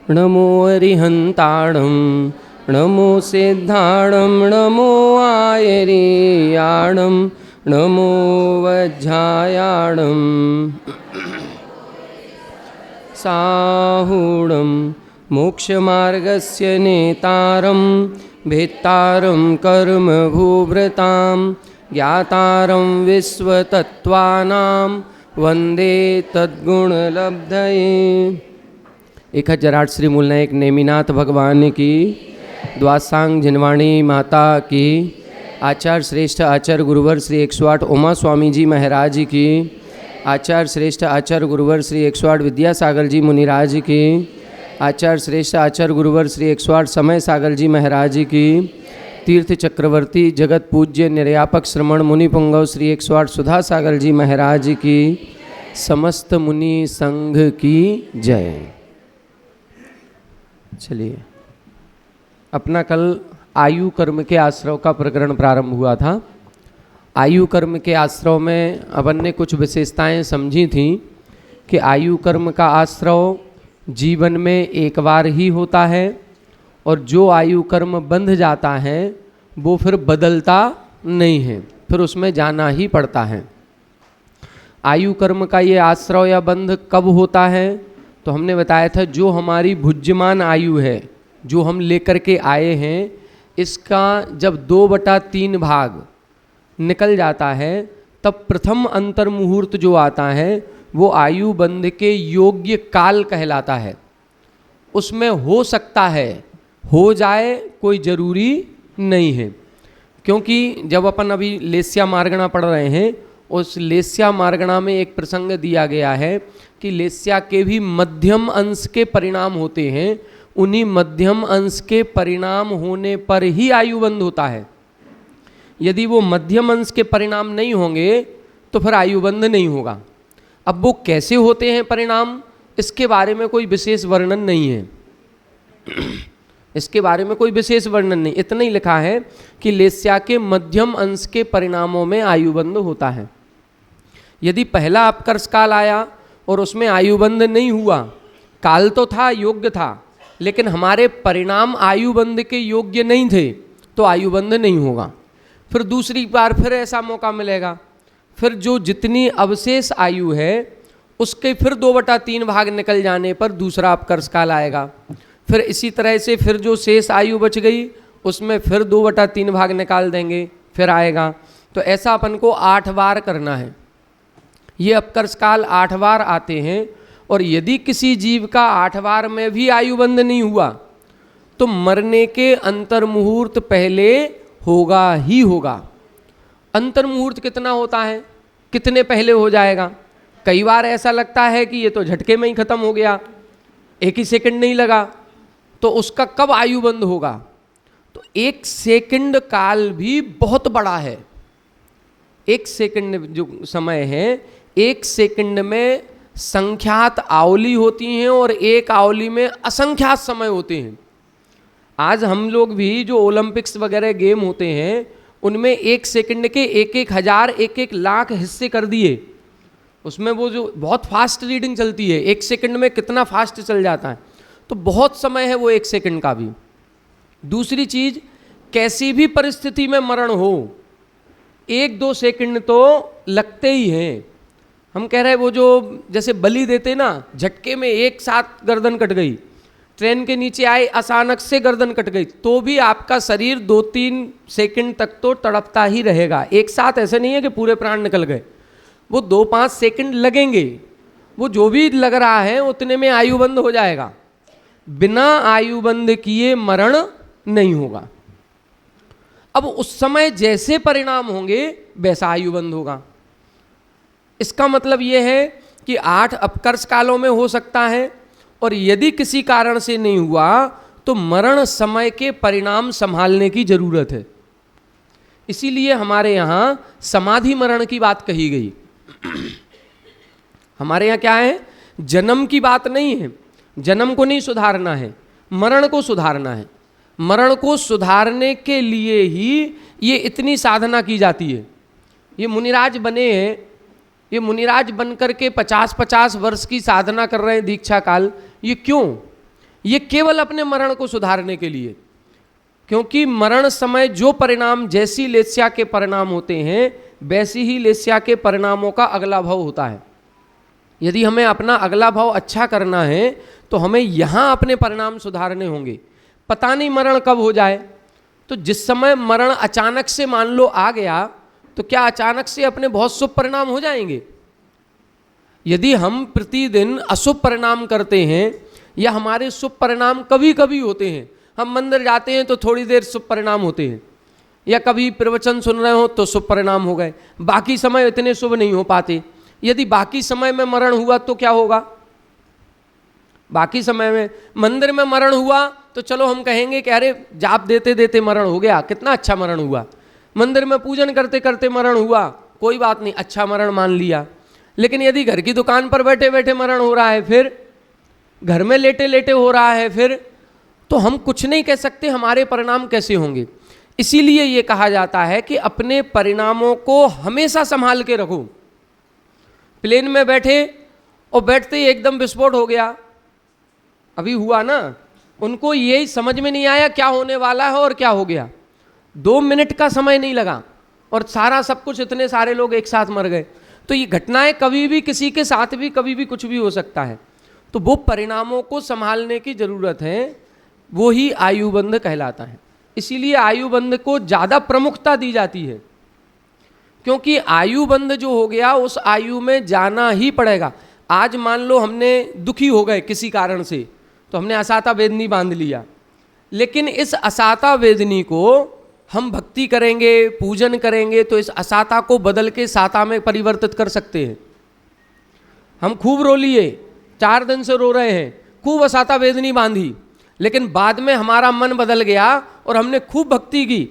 नमो अरिहन्ताणं नमो सिद्धाणं नमो आयर्याणं नमो वज्झायाणं साहूणं मोक्षमार्गस्य नेतारं भेत्तारं कर्मभूभृतां ज्ञातारं विश्वतत्त्वानां वन्दे तद्गुणलब्धये। 1008 श्री मूलनायक नेमिनाथ भगवान की, द्वासांग जिनवाणी माता की, आचार्य श्रेष्ठ आचार्य गुरुवर श्री 108 उमा स्वामी जी महाराज की, आचार्य श्रेष्ठ आचार्य गुरुवर श्री 108 विद्यासागर जी मुनिराज की, आचार्य श्रेष्ठ आचार्य गुरुवर श्री 108 समय सागर जी महाराज की, तीर्थ चक्रवर्ती जगत पूज्य निर्यापक श्रमण मुनि पुंगव श्री 108 सुधा सागर जी महाराज की, समस्त मुनि संघ की जय। चलिए, अपना कल आयु कर्म के आश्रव का प्रकरण प्रारंभ हुआ था। आयु कर्म के आश्रव में अपन ने कुछ विशेषताएं समझी थी कि आयु कर्म का आश्रव जीवन में एक बार ही होता है और जो आयु कर्म बंध जाता है वो फिर बदलता नहीं है, फिर उसमें जाना ही पड़ता है। आयु कर्म का ये आश्रव या बंध कब होता है तो हमने बताया था, जो हमारी भुज्यमान आयु है, जो हम लेकर के आए हैं, इसका जब 2/3 भाग निकल जाता है तब प्रथम अंतर मुहूर्त जो आता है वो आयु बंध के योग्य काल कहलाता है। उसमें हो सकता है हो जाए, कोई जरूरी नहीं है, क्योंकि जब अपन अभी लेस्या मार्गणा पढ़ रहे हैं, उस लेस्या मार्गणा में एक प्रसंग दिया गया है कि लेस्या के भी मध्यम अंश के परिणाम होते हैं। उन्हीं मध्यम अंश के परिणाम होने पर ही आयु बंध होता है। यदि वो मध्यम अंश के परिणाम नहीं होंगे तो फिर आयु बंध नहीं होगा। अब वो कैसे होते हैं परिणाम, इसके बारे में कोई विशेष वर्णन नहीं है। इसके बारे में कोई विशेष वर्णन नहीं, इतना ही लिखा है कि लेस्या के मध्यम अंश के परिणामों में आयुबंध होता है। यदि पहला अपकर्ष काल आया और उसमें आयुबंध नहीं हुआ, काल तो था, योग्य था, लेकिन हमारे परिणाम आयुबंध के योग्य नहीं थे, तो आयुबंध नहीं होगा। फिर दूसरी बार फिर ऐसा मौका मिलेगा, फिर जो जितनी अवशेष आयु है उसके फिर 2/3 भाग निकल जाने पर दूसरा अपकर्ष काल आएगा। फिर इसी तरह से फिर जो शेष आयु बच गई उसमें फिर 2/3 भाग निकाल देंगे, फिर आएगा। तो ऐसा अपन को 8 बार करना है। ये अपकर्ष काल 8 बार आते हैं, और यदि किसी जीव का 8 बार में भी आयुबंध नहीं हुआ तो मरने के अंतर मुहूर्त पहले होगा ही होगा। अंतर मुहूर्त कितना होता है, कितने पहले हो जाएगा? कई बार ऐसा लगता है कि ये तो झटके में ही खत्म हो गया, 1 ही सेकंड नहीं लगा, तो उसका कब आयुबंध होगा? तो 1 सेकंड काल भी बहुत बड़ा है। 1 सेकंड जो समय है, 1 सेकंड में संख्यात आवली होती हैं और एक आवली में असंख्यात समय होते हैं। आज हम लोग भी जो ओलंपिक्स वगैरह गेम होते हैं उनमें 1 सेकंड के 1-1 हज़ार 1-1 लाख हिस्से कर दिए। उसमें वो जो बहुत फास्ट रीडिंग चलती है, 1 सेकंड में कितना फास्ट चल जाता है, तो बहुत समय है वो 1 सेकंड का भी। दूसरी चीज, कैसी भी परिस्थिति में मरण हो 1-2 सेकंड तो लगते ही हैं। हम कह रहे हैं वो जो जैसे बलि देते ना, झटके में एक साथ गर्दन कट गई, ट्रेन के नीचे आए अचानक से गर्दन कट गई, तो भी आपका शरीर 2-3 सेकंड तक तो तड़पता ही रहेगा। एक साथ ऐसे नहीं है कि पूरे प्राण निकल गए, वो 2-5 सेकंड लगेंगे। वो जो भी लग रहा है उतने में आयुबंध हो जाएगा। बिना आयुबंध किए मरण नहीं होगा। अब उस समय जैसे परिणाम होंगे वैसा आयुबंध होगा। इसका मतलब यह है कि 8 अपकर्ष कालों में हो सकता है, और यदि किसी कारण से नहीं हुआ तो मरण समय के परिणाम संभालने की जरूरत है। इसीलिए हमारे यहाँ समाधि मरण की बात कही गई। हमारे यहाँ क्या है, जन्म की बात नहीं है, जन्म को नहीं सुधारना है, मरण को सुधारना है। मरण को सुधारने के लिए ही ये इतनी साधना की जाती है। ये मुनिराज बने हैं, ये मुनिराज बन करके 50-50 वर्ष की साधना कर रहे हैं दीक्षा काल। ये क्यों? ये केवल अपने मरण को सुधारने के लिए, क्योंकि मरण समय जो परिणाम, जैसी लेस्या के परिणाम होते हैं वैसी ही लेस्या के परिणामों का अगला भाव होता है। यदि हमें अपना अगला भाव अच्छा करना है तो हमें यहाँ अपने परिणाम सुधारने होंगे। पता नहीं मरण कब हो जाए, तो जिस समय मरण अचानक से मान लो आ गया तो क्या अचानक से अपने बहुत शुभ परिणाम हो जाएंगे? यदि हम प्रतिदिन अशुभ परिणाम करते हैं या हमारे शुभ परिणाम कभी कभी होते हैं, हम मंदिर जाते हैं तो थोड़ी देर शुभ परिणाम होते हैं, या कभी प्रवचन सुन रहे हो तो शुभ परिणाम हो गए, बाकी समय इतने शुभ नहीं हो पाते। यदि बाकी समय में मरण हुआ तो क्या होगा? बाकी समय में मंदिर में मरण हुआ तो चलो हम कहेंगे कि अरे जाप देते देते मरण हो गया, कितना अच्छा मरण हुआ। मंदिर में पूजन करते करते मरण हुआ, कोई बात नहीं, अच्छा मरण मान लिया। लेकिन यदि घर की दुकान पर बैठे बैठे मरण हो रहा है, फिर घर में लेटे लेटे हो रहा है, फिर तो हम कुछ नहीं कह सकते हमारे परिणाम कैसे होंगे। इसीलिए ये कहा जाता है कि अपने परिणामों को हमेशा संभाल के रखो। प्लेन में बैठे और बैठते ही एकदम विस्फोट हो गया, अभी हुआ ना, उनको यही समझ में नहीं आया क्या होने वाला है और क्या हो गया। 2 मिनट का समय नहीं लगा और सारा सब कुछ, इतने सारे लोग एक साथ मर गए। तो ये घटनाएं कभी भी किसी के साथ भी कभी भी कुछ भी हो सकता है। तो वो परिणामों को संभालने की जरूरत है, वो ही आयुबंध कहलाता है। इसीलिए आयुबंध को ज़्यादा प्रमुखता दी जाती है, क्योंकि आयुबंध जो हो गया उस आयु में जाना ही पड़ेगा। आज मान लो हमने दुखी हो गए किसी कारण से, तो हमने असाता वेदनी बांध लिया, लेकिन इस असाता वेदनी को हम भक्ति करेंगे, पूजन करेंगे तो इस असाता को बदल के साता में परिवर्तित कर सकते हैं। हम खूब रो लिए, 4 दिन से रो रहे हैं, खूब असाता वेदनी बांधी, लेकिन बाद में हमारा मन बदल गया और हमने खूब भक्ति की,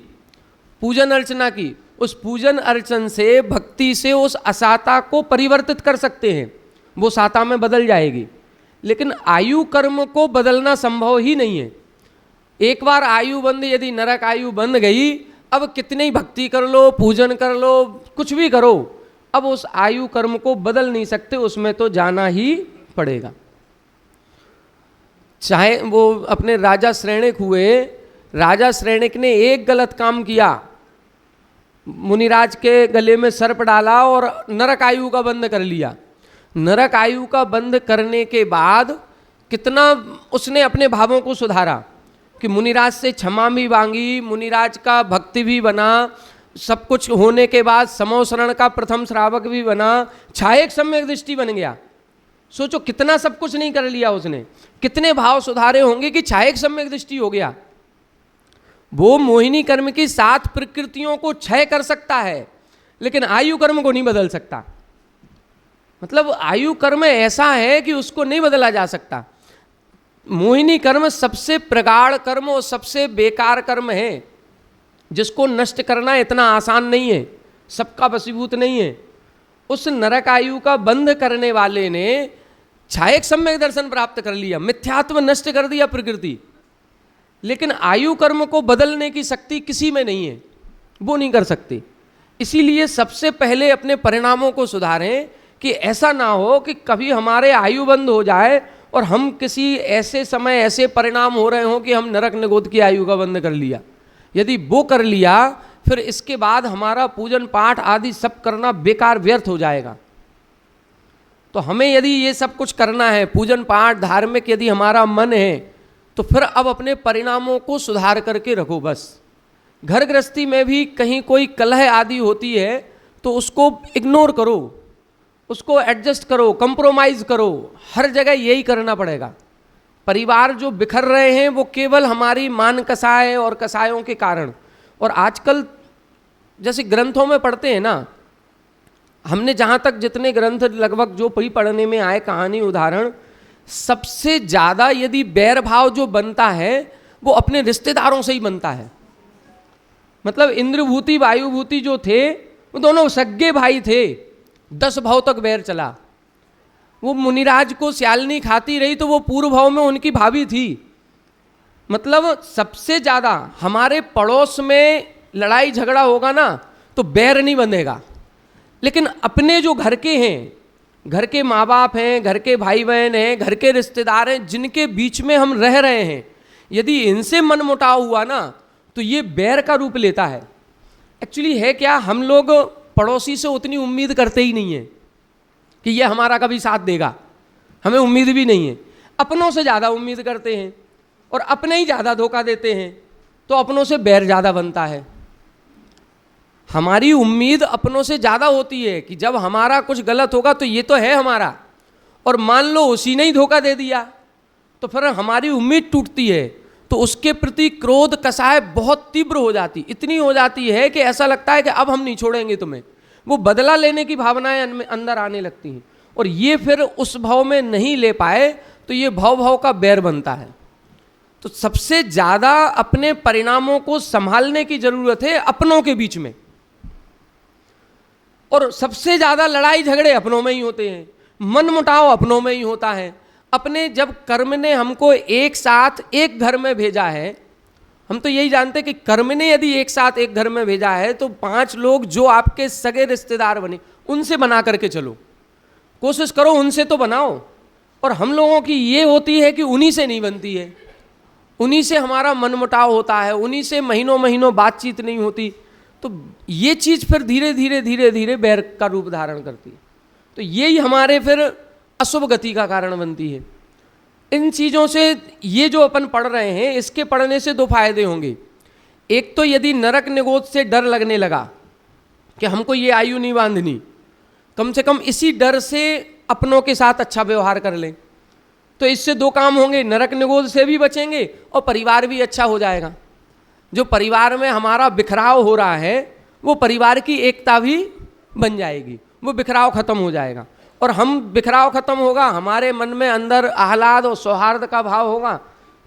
पूजन अर्चना की। उस पूजन अर्चन से, भक्ति से उस असाता को परिवर्तित कर सकते हैं, वो साता में बदल जाएगी। लेकिन आयु कर्म को बदलना संभव ही नहीं है। एक बार आयु बंद, यदि नरक आयु बंद गई, अब कितनी भक्ति कर लो, पूजन कर लो, कुछ भी करो, अब उस आयु कर्म को बदल नहीं सकते, उसमें तो जाना ही पड़ेगा। चाहे वो अपने राजा श्रेणिक हुए, राजा श्रेणिक ने एक गलत काम किया, मुनिराज के गले में सर्प डाला और नरक आयु का बंद कर लिया। नरक आयु का बंद करने के बाद कितना उसने अपने भावों को सुधारा कि मुनिराज से क्षमा भी मांगी, मुनिराज का भक्ति भी बना, सब कुछ होने के बाद समोसरण का प्रथम श्रावक भी बना, छायक सम्यक दृष्टि बन गया। सोचो कितना सब कुछ नहीं कर लिया उसने, कितने भाव सुधारे होंगे कि छायक सम्यक दृष्टि हो गया। वो मोहिनी कर्म की 7 प्रकृतियों को क्षय कर सकता है, लेकिन आयु कर्म को नहीं बदल सकता। मतलब आयु कर्म ऐसा है कि उसको नहीं बदला जा सकता। मोहिनी कर्म सबसे प्रगाढ़ कर्म और सबसे बेकार कर्म है, जिसको नष्ट करना इतना आसान नहीं है, सबका वशीभूत नहीं है। उस नरक आयु का बंध करने वाले ने छायक सम्यक दर्शन प्राप्त कर लिया, मिथ्यात्व नष्ट कर दिया प्रकृति, लेकिन आयु कर्म को बदलने की शक्ति किसी में नहीं है, वो नहीं कर सकते। इसीलिए सबसे पहले अपने परिणामों को सुधारें कि ऐसा ना हो कि कभी हमारे आयु बंद हो जाए और हम किसी ऐसे समय ऐसे परिणाम हो रहे हों कि हम नरक निगोद की आयु का बंद कर लिया। यदि वो कर लिया, फिर इसके बाद हमारा पूजन पाठ आदि सब करना बेकार व्यर्थ हो जाएगा। तो हमें यदि ये सब कुछ करना है, पूजन पाठ धार्मिक यदि हमारा मन है, तो फिर अब अपने परिणामों को सुधार करके रखो। बस घर गृहस्थी में भी कहीं कोई कलह आदि होती है तो उसको इग्नोर करो, उसको एडजस्ट करो, कंप्रोमाइज करो, हर जगह यही करना पड़ेगा। परिवार जो बिखर रहे हैं वो केवल हमारी मान कसाय और कसायों के कारण। और आजकल जैसे ग्रंथों में पढ़ते हैं ना, हमने जहाँ तक जितने ग्रंथ लगभग जो पढ़ने में आए, कहानी उदाहरण, सबसे ज़्यादा यदि बैर भाव जो बनता है वो अपने रिश्तेदारों से ही बनता है। मतलब इंद्रभूति वायुभूति जो थे वो दोनों सगे भाई थे, 10 भाव तक बैर चला। वो मुनिराज को श्यालिनी खाती रही तो वो पूर्व भाव में उनकी भाभी थी। मतलब सबसे ज़्यादा हमारे पड़ोस में लड़ाई झगड़ा होगा ना तो बैर नहीं बंधेगा, लेकिन अपने जो घर के हैं घर के माँ बाप हैं, घर के भाई बहन हैं, घर के रिश्तेदार हैं, जिनके बीच में हम रह रहे हैं, यदि इनसे मनमुटाव हुआ ना तो ये बैर का रूप लेता है। एक्चुअली है क्या, हम लोग पड़ोसी से उतनी उम्मीद करते ही नहीं है कि ये हमारा कभी साथ देगा, हमें उम्मीद भी नहीं है। अपनों से ज़्यादा उम्मीद करते हैं और अपने ही ज़्यादा धोखा देते हैं, तो अपनों से बैर ज़्यादा बनता है। हमारी उम्मीद अपनों से ज़्यादा होती है कि जब हमारा कुछ गलत होगा तो ये तो है हमारा, और मान लो उसी ने ही धोखा दे दिया तो फिर हमारी उम्मीद टूटती है, तो उसके प्रति क्रोध कसाय बहुत तीव्र हो जाती, इतनी हो जाती है कि ऐसा लगता है कि अब हम नहीं छोड़ेंगे तुम्हें। वो बदला लेने की भावनाएं अंदर आने लगती हैं, और ये फिर उस भाव में नहीं ले पाए तो ये भाव का बैर बनता है। तो सबसे ज़्यादा अपने परिणामों को संभालने की जरूरत है अपनों के बीच में, और सबसे ज़्यादा लड़ाई झगड़े अपनों में ही होते हैं, मनमुटाव अपनों में ही होता है। अपने जब कर्म ने हमको एक साथ एक घर में भेजा है, हम तो यही जानते कि कर्म ने यदि एक साथ एक घर में भेजा है तो 5 लोग जो आपके सगे रिश्तेदार बने उनसे बना करके चलो, कोशिश करो उनसे तो बनाओ। और हम लोगों की ये होती है कि उन्हीं से नहीं बनती है, उन्हीं से हमारा मनमुटाव होता है, उन्हीं से महीनों महीनों बातचीत नहीं होती, तो ये चीज़ फिर धीरे धीरे धीरे धीरे बैर का रूप धारण करती है। तो यही हमारे फिर अशुभ गति का कारण बनती है। इन चीज़ों से ये जो अपन पढ़ रहे हैं, इसके पढ़ने से 2 फायदे होंगे। एक तो यदि नरक निगोद से डर लगने लगा कि हमको ये आयु नहीं बांधनी, कम से कम इसी डर से अपनों के साथ अच्छा व्यवहार कर लें, तो इससे 2 काम होंगे, नरक निगोद से भी बचेंगे और परिवार भी अच्छा हो जाएगा। जो परिवार में हमारा बिखराव हो रहा है वो परिवार की एकता भी बन जाएगी, वो बिखराव खत्म हो जाएगा, और हम बिखराव खत्म होगा, हमारे मन में अंदर आह्लाद और सौहार्द का भाव होगा,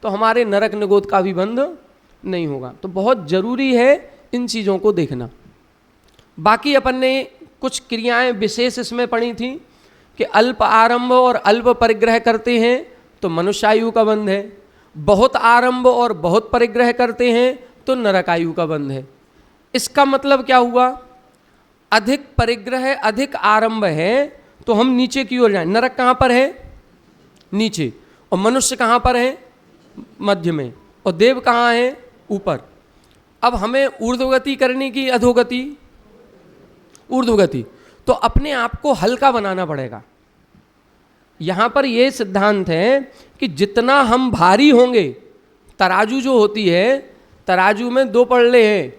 तो हमारे नरक निगोद का भी बंध नहीं होगा। तो बहुत जरूरी है इन चीज़ों को देखना। बाकी अपन ने कुछ क्रियाएं विशेष इसमें पढ़ी थी कि अल्प आरंभ और अल्प परिग्रह करते हैं तो मनुष्यायु का बंध है, बहुत आरंभ और बहुत परिग्रह करते हैं तो नरकायु का बंध है। इसका मतलब क्या हुआ, अधिक परिग्रह अधिक आरंभ है तो हम नीचे की ओर जाएं। नरक कहाँ पर है, नीचे, और मनुष्य कहाँ पर है, मध्य में, और देव कहाँ है, ऊपर। अब हमें ऊर्ध्वगति करने की, अधोगति, ऊर्ध्वगति, तो अपने आप को हल्का बनाना पड़ेगा। यहाँ पर यह सिद्धांत है कि जितना हम भारी होंगे, तराजू जो होती है, तराजू में 2 पड़ले हैं,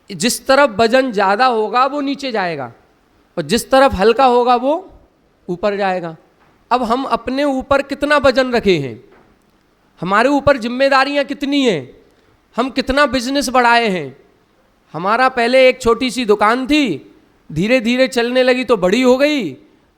जिस तरफ वजन ज़्यादा होगा वो नीचे जाएगा और जिस तरफ हल्का होगा वो ऊपर जाएगा। अब हम अपने ऊपर कितना वजन रखे हैं, हमारे ऊपर जिम्मेदारियां कितनी हैं, हम कितना बिजनेस बढ़ाए हैं। हमारा पहले एक छोटी सी दुकान थी, धीरे धीरे चलने लगी तो बड़ी हो गई,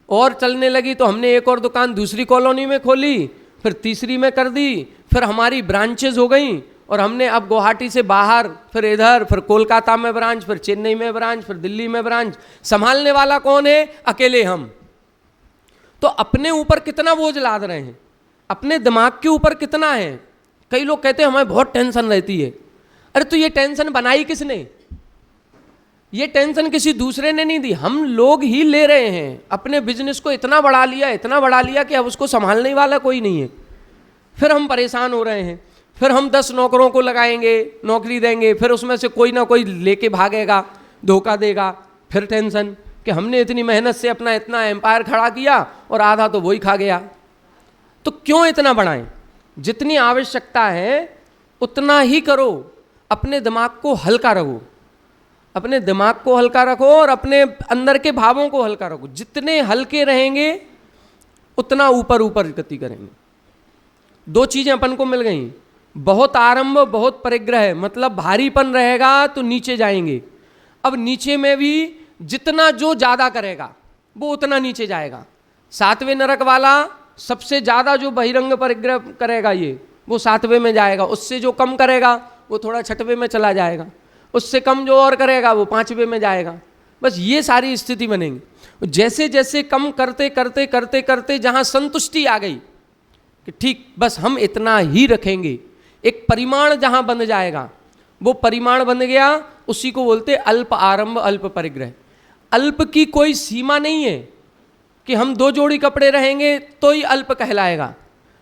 और चलने लगी तो हमने एक और दुकान दूसरी कॉलोनी में खोली, फिर तीसरी में कर दी, फिर हमारी ब्रांचेज हो गई, और हमने अब गुवाहाटी से बाहर, फिर इधर, फिर कोलकाता में ब्रांच, फिर चेन्नई में ब्रांच, फिर दिल्ली में ब्रांच। संभालने वाला कौन है, अकेले हम। तो अपने ऊपर कितना बोझ लाद रहे हैं, अपने दिमाग के ऊपर कितना है। कई लोग कहते हैं हमें बहुत टेंशन रहती है। अरे तो ये टेंशन बनाई किसने, ये टेंशन किसी दूसरे ने नहीं दी, हम लोग ही ले रहे हैं। अपने बिजनेस को इतना बढ़ा लिया, इतना बढ़ा लिया कि अब उसको संभालने वाला कोई नहीं है, फिर हम परेशान हो रहे हैं। फिर हम 10 नौकरों को लगाएंगे, नौकरी देंगे, फिर उसमें से कोई ना कोई लेके भागेगा, धोखा देगा, फिर टेंशन कि हमने इतनी मेहनत से अपना इतना एम्पायर खड़ा किया और आधा तो वही खा गया। तो क्यों इतना बढ़ाएं, जितनी आवश्यकता है उतना ही करो। अपने दिमाग को हल्का रखो, अपने दिमाग को हल्का रखो और अपने अंदर के भावों को हल्का रखो। जितने हल्के रहेंगे उतना ऊपर ऊपर गति करेंगे। 2 चीज़ें अपन को मिल गई, बहुत आरंभ बहुत परिग्रह, मतलब भारीपन रहेगा तो नीचे जाएंगे। अब नीचे में भी जितना जो ज़्यादा करेगा वो उतना नीचे जाएगा। 7वें नरक वाला सबसे ज़्यादा जो बहिरंग परिग्रह करेगा ये, वो 7वें में जाएगा। उससे जो कम करेगा वो थोड़ा 6वें में चला जाएगा। उससे कम जो और करेगा वो 5वें में जाएगा। बस ये सारी स्थिति बनेगी। जैसे जैसे कम करते करते करते करते जहाँ संतुष्टि आ गई कि ठीक बस हम इतना ही रखेंगे, एक परिमाण जहाँ बन जाएगा, वो परिमाण बन गया, उसी को बोलते अल्प आरंभ अल्प परिग्रह। अल्प की कोई सीमा नहीं है कि हम 2 जोड़ी कपड़े रहेंगे तो ही अल्प कहलाएगा,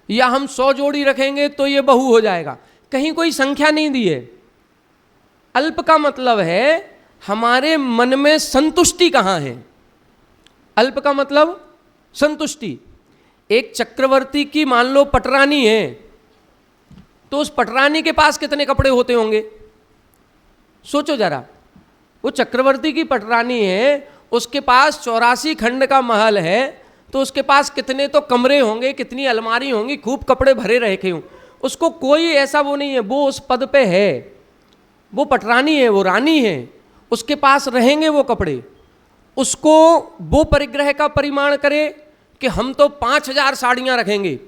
या हम 100 जोड़ी रखेंगे तो ये बहु हो जाएगा। कहीं कोई संख्या नहीं दी है। अल्प का मतलब है हमारे मन में संतुष्टि कहाँ है। अल्प का मतलब संतुष्टि। एक चक्रवर्ती की मान लो पटरानी है, तो उस पटरानी के पास कितने कपड़े होते होंगे? सोचो जरा। वो चक्रवर्ती की पटरानी है, उसके पास 84 खंड का महल है, तो उसके पास कितने तो कमरे होंगे, कितनी अलमारी होंगी, खूब कपड़े भरे रखे हों। उसको कोई ऐसा वो नहीं है, वो उस पद पे है, वो पटरानी है, वो रानी है, उसके पास रहेंगे वो कपड़े। उसको वो परिग्रह का परिमाण करे कि हम तो 5000 साड़ियाँ रखेंगे,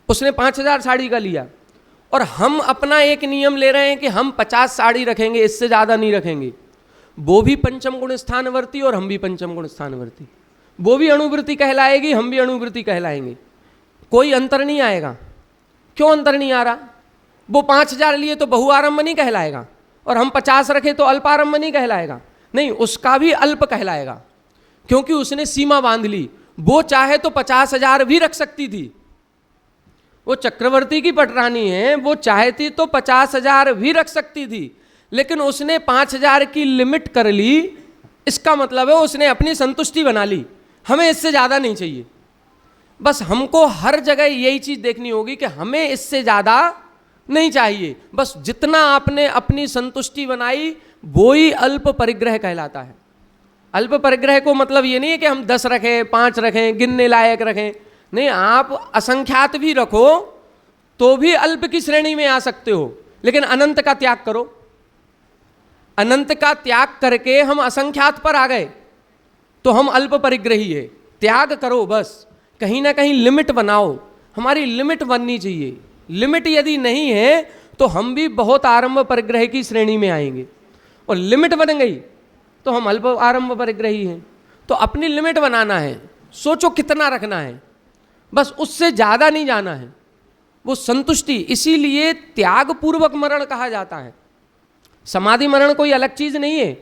उसने 5000 साड़ी का लिया, और हम अपना एक नियम ले रहे हैं कि हम 50 साड़ी रखेंगे, इससे ज़्यादा नहीं रखेंगे। वो भी पंचम गुण स्थानवर्ती और हम भी पंचम गुण स्थानवर्ती। वो भी अणुवृत्ति कहलाएगी, हम भी अणुवृत्ति कहलाएंगे। कोई अंतर नहीं आएगा। क्यों अंतर नहीं आ रहा? वो 5000 लिए तो बहुआरंभ नहीं कहलाएगा, और हम 50 रखे तो अल्पारंभ नहीं कहलाएगा। नहीं, उसका भी अल्प कहलाएगा, क्योंकि उसने सीमा बांध ली। वो चाहे तो 50,000 भी रख सकती थी। वो चक्रवर्ती की पटरानी है, वो चाहती तो 50,000 भी रख सकती थी, लेकिन उसने 5,000 की लिमिट कर ली। इसका मतलब है उसने अपनी संतुष्टि बना ली, हमें इससे ज़्यादा नहीं चाहिए। बस हमको हर जगह यही चीज़ देखनी होगी कि हमें इससे ज़्यादा नहीं चाहिए। बस जितना आपने अपनी संतुष्टि बनाई वो ही अल्प परिग्रह कहलाता है। अल्प परिग्रह को मतलब ये नहीं है कि हम 10 रखें, 5 रखें, गिनने लायक रखें। नहीं, आप असंख्यात भी रखो तो भी अल्प की श्रेणी में आ सकते हो, लेकिन अनंत का त्याग करो। अनंत का त्याग करके हम असंख्यात पर आ गए तो हम अल्प परिग्रही है। त्याग करो, बस कहीं ना कहीं लिमिट बनाओ। हमारी लिमिट बननी चाहिए। लिमिट यदि नहीं है तो हम भी बहुत आरंभ परिग्रह की श्रेणी में आएंगे, और लिमिट बन गई तो हम अल्प आरंभ परिग्रही हैं। तो अपनी लिमिट बनाना है, सोचो कितना रखना है, बस उससे ज़्यादा नहीं जाना है। वो संतुष्टि, इसीलिए त्याग पूर्वक मरण कहा जाता है। समाधि मरण कोई अलग चीज़ नहीं है।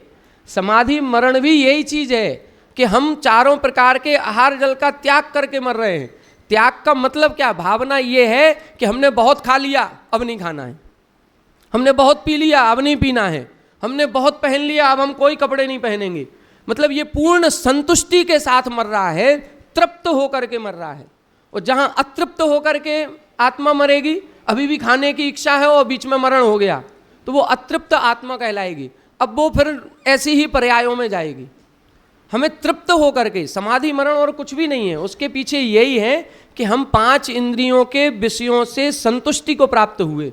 समाधि मरण भी यही चीज़ है कि हम चारों प्रकार के आहार जल का त्याग करके मर रहे हैं। त्याग का मतलब क्या? भावना ये है कि हमने बहुत खा लिया, अब नहीं खाना है। हमने बहुत पी लिया, अब नहीं पीना है। हमने बहुत पहन लिया, अब हम कोई कपड़े नहीं पहनेंगे। मतलब ये पूर्ण संतुष्टि के साथ मर रहा है, तृप्त होकर के मर रहा है। और जहाँ अतृप्त होकर के आत्मा मरेगी, अभी भी खाने की इच्छा है और बीच में मरण हो गया, तो वो अतृप्त आत्मा कहलाएगी। अब वो फिर ऐसी ही पर्यायों में जाएगी। हमें तृप्त होकर के, समाधि मरण और कुछ भी नहीं है, उसके पीछे यही है कि हम 5 इंद्रियों के विषयों से संतुष्टि को प्राप्त हुए।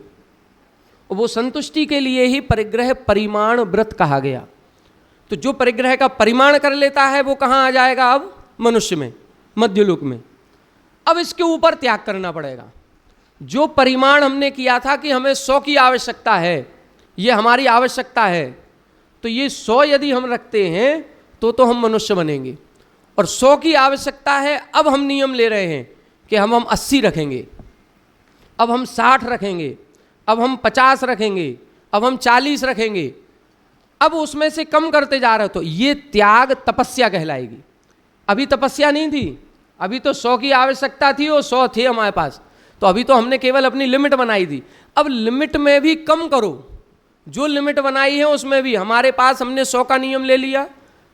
और वो संतुष्टि के लिए ही परिग्रह परिमाण व्रत कहा गया। तो जो परिग्रह का परिमाण कर लेता है वो कहाँ आ जाएगा? अब मनुष्य में, मध्यलोक में। अब इसके ऊपर त्याग करना पड़ेगा। जो परिमाण हमने किया था कि हमें 100 की आवश्यकता है, ये हमारी आवश्यकता है, तो ये 100 यदि हम रखते हैं तो हम मनुष्य बनेंगे। और 100 की आवश्यकता है, अब हम नियम ले रहे हैं कि हम 80 रखेंगे, अब हम 60 रखेंगे, अब हम 50 रखेंगे, अब हम 40 रखेंगे। अब उसमें से कम करते जा रहे हो तो ये त्याग तपस्या कहलाएगी। अभी तपस्या नहीं थी, अभी तो 100 की आवश्यकता थी और 100 थे हमारे पास, तो अभी तो हमने केवल अपनी लिमिट बनाई थी। अब लिमिट में भी कम करो। जो लिमिट बनाई है उसमें भी हमारे पास हमने 100 का नियम ले लिया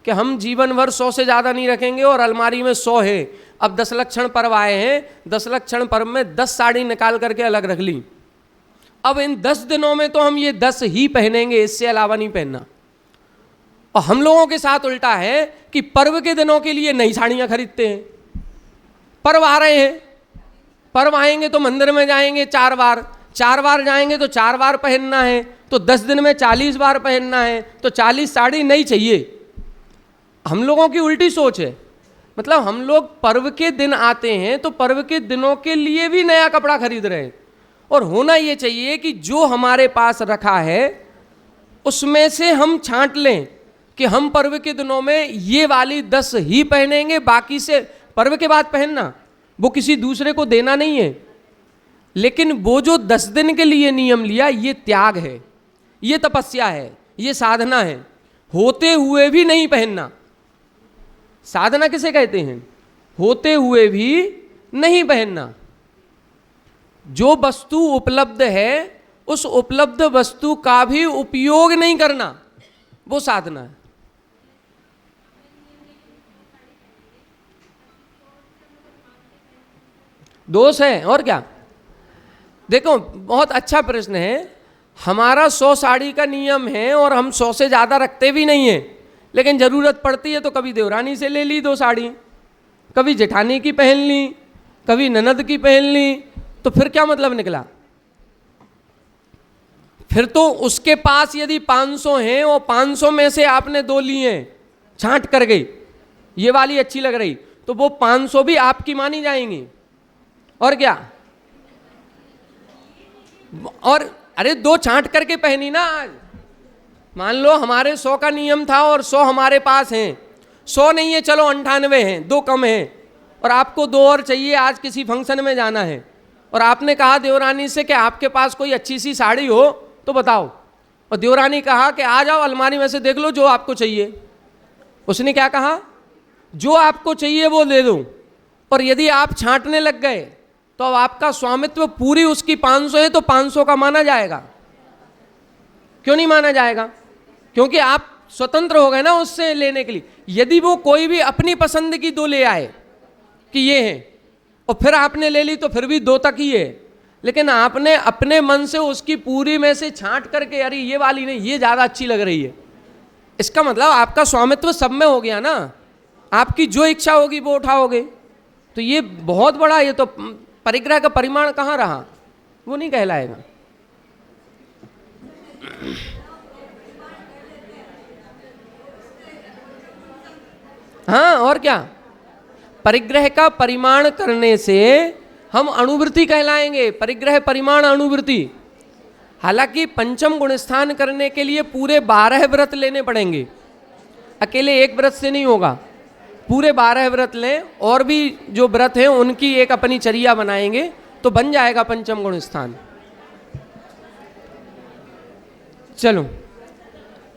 कि हम जीवन भर 100 से ज़्यादा नहीं रखेंगे, और अलमारी में 100 है। अब 10 लक्षण पर्व आए हैं, 10 लक्षण पर्व में 10 साड़ी निकाल करके अलग रख ली। अब इन 10 दिनों में तो हम ये 10 ही पहनेंगे, इससे अलावा नहीं पहनना। और हम लोगों के साथ उल्टा है कि पर्व के दिनों के लिए नई साड़ियाँ खरीदते हैं। पर्व आ रहे हैं, पर्व आएंगे तो मंदिर में जाएंगे 4 बार, 4 बार जाएंगे तो 4 बार पहनना है, तो 10 दिन में 40 बार पहनना है, तो 40 साड़ी नहीं चाहिए। हम लोगों की उल्टी सोच है। मतलब हम लोग पर्व के दिन आते हैं तो पर्व के दिनों के लिए भी नया कपड़ा खरीद रहे हैं। और होना ये चाहिए कि जो हमारे पास रखा है उसमें से हम छांट लें कि हम पर्व के दिनों में ये वाली 10 ही पहनेंगे, बाकी से पर्व के बाद पहनना, वो किसी दूसरे को देना नहीं है। लेकिन वो जो 10 दिन के लिए नियम लिया, ये त्याग है, ये तपस्या है, ये साधना है। होते हुए भी नहीं पहनना। साधना किसे कहते हैं? होते हुए भी नहीं पहनना। जो वस्तु उपलब्ध है उस उपलब्ध वस्तु का भी उपयोग नहीं करना, वो साधना है। दोष है और क्या। देखो बहुत अच्छा प्रश्न है। हमारा 100 साड़ी का नियम है और हम 100 से ज़्यादा रखते भी नहीं है, लेकिन ज़रूरत पड़ती है तो कभी देवरानी से ले ली 2 साड़ी, कभी जेठानी की पहन ली, कभी ननद की पहन ली, तो फिर क्या मतलब निकला। फिर तो उसके पास यदि 500 हैं और 500 में से आपने 2 लिए छांट कर गई, ये वाली अच्छी लग रही, तो वो 500 भी आपकी मानी जाएंगी और क्या। और अरे 2 छांट करके पहनी ना। आज मान लो हमारे 100 का नियम था और 100 हमारे पास हैं, 100 नहीं है चलो 98 हैं, 2 कम हैं, और आपको 2 और चाहिए, आज किसी फंक्शन में जाना है, और आपने कहा देवरानी से कि आपके पास कोई अच्छी सी साड़ी हो तो बताओ, और देवरानी कहा कि आ जाओ अलमारी में से देख लो जो आपको चाहिए। उसने क्या कहा, जो आपको चाहिए वो दे दो। और यदि आप छांटने लग गए तो अब आपका स्वामित्व पूरी उसकी 500 है तो 500 का माना जाएगा। क्यों नहीं माना जाएगा? क्योंकि आप स्वतंत्र हो गए ना उससे लेने के लिए। यदि वो कोई भी अपनी पसंद की 2 ले आए कि ये है, और फिर आपने ले ली तो फिर भी 2 तक ही है, लेकिन आपने अपने मन से उसकी पूरी में से छांट करके अरे ये वाली नहीं, ये ज़्यादा अच्छी लग रही है, इसका मतलब आपका स्वामित्व सब में हो गया ना। आपकी जो इच्छा होगी वो उठाओगे। तो ये बहुत बड़ा, ये तो परिग्रह का परिमाण कहाँ रहा, वो नहीं कहलाएगा। हाँ और क्या, परिग्रह का परिमाण करने से हम अनुवृत्ति कहलाएंगे, परिग्रह परिमाण अनुवृत्ति। हालांकि पंचम गुण स्थान करने के लिए पूरे 12 व्रत लेने पड़ेंगे, अकेले एक व्रत से नहीं होगा, पूरे 12 व्रत लें, और भी जो व्रत हैं उनकी एक अपनी चर्या बनाएंगे तो बन जाएगा पंचम गुण स्थान। चलो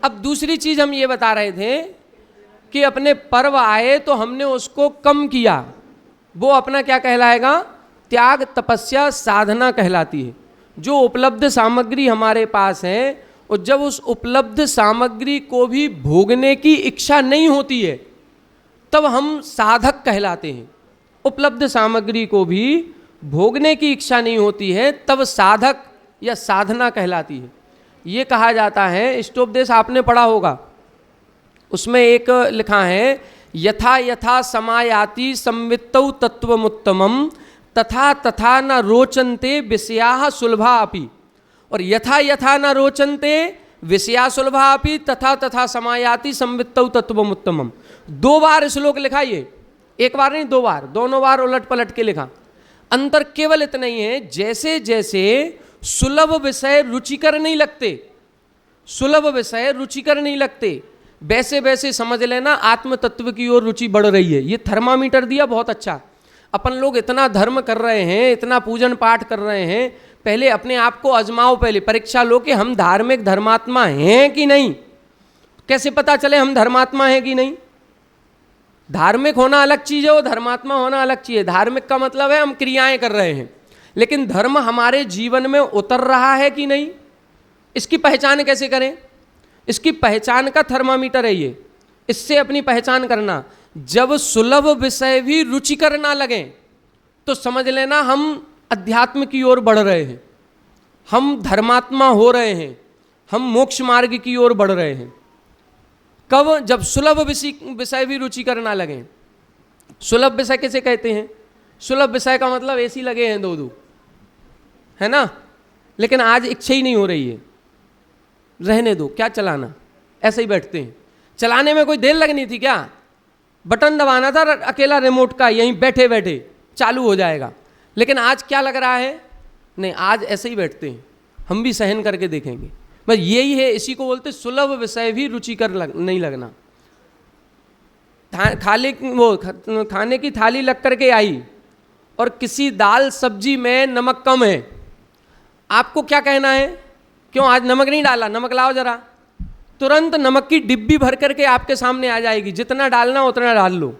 अब दूसरी चीज हम ये बता रहे थे कि अपने पर्व आए तो हमने उसको कम किया, वो अपना क्या कहलाएगा, त्याग तपस्या साधना कहलाती है। जो उपलब्ध सामग्री हमारे पास है और जब उस उपलब्ध सामग्री को भी भोगने की इच्छा नहीं होती है तब हम साधक कहलाते हैं। उपलब्ध सामग्री को भी भोगने की इच्छा नहीं होती है तब साधक या साधना कहलाती है। ये कहा जाता है, इष्टोपदेश आपने पढ़ा होगा, उसमें एक लिखा है, यथा यथा समायाति संवित्तौ तत्वमुत्तमम तथा तथा न रोचन्ते विषयाः सुलभा अपि। और यथा यथा न रोचन्ते विषया सुलभा अपि तथा तथा समायाति संवित्तौ तत्वमुत्तमम। 2 बार श्लोक लिखा, ये एक बार नहीं 2 बार, दोनों बार उलट पलट के लिखा। अंतर केवल इतना ही है, जैसे जैसे सुलभ विषय रुचिकर नहीं लगते, सुलभ विषय रुचिकर नहीं लगते, वैसे वैसे समझ लेना आत्म तत्व की ओर रुचि बढ़ रही है। ये थर्मामीटर दिया बहुत अच्छा। अपन लोग इतना धर्म कर रहे हैं, इतना पूजन पाठ कर रहे हैं, पहले अपने आप को आजमाओ, पहले परीक्षा लो कि हम धार्मिक धर्मात्मा हैं कि नहीं। कैसे पता चले हम धर्मात्मा हैं कि नहीं? धार्मिक होना अलग चीज़ है और धर्मात्मा होना अलग चीज़ है। धार्मिक का मतलब है हम क्रियाएं कर रहे हैं, लेकिन धर्म हमारे जीवन में उतर रहा है कि नहीं, इसकी पहचान कैसे करें? इसकी पहचान का थर्मामीटर है ये, इससे अपनी पहचान करना। जब सुलभ विषय भी रुचिकर ना लगे तो समझ लेना हम अध्यात्म की ओर बढ़ रहे हैं, हम धर्मात्मा हो रहे हैं, हम मोक्ष मार्ग की ओर बढ़ रहे हैं। कब? जब सुलभ विषय भी रुचिकर ना लगे। सुलभ विषय किसे कहते हैं? सुलभ विषय का मतलब ऐसी लगे हैं 2 है ना, लेकिन आज इच्छा ही नहीं हो रही है, रहने दो, क्या चलाना, ऐसे ही बैठते हैं। चलाने में कोई देर लगनी थी क्या? बटन दबाना था अकेला रिमोट का, यहीं बैठे बैठे चालू हो जाएगा। लेकिन आज क्या लग रहा है? नहीं, आज ऐसे ही बैठते हैं, हम भी सहन करके देखेंगे। बस यही है, इसी को बोलते सुलभ विषय भी रुचिकर नहीं लगना। खाने की थाली लग करके आई और किसी दाल सब्जी में नमक कम है, आपको क्या कहना है? क्यों आज नमक नहीं डाला, नमक लाओ जरा। तुरंत नमक की डिब्बी भर करके आपके सामने आ जाएगी, जितना डालना उतना डाल लो।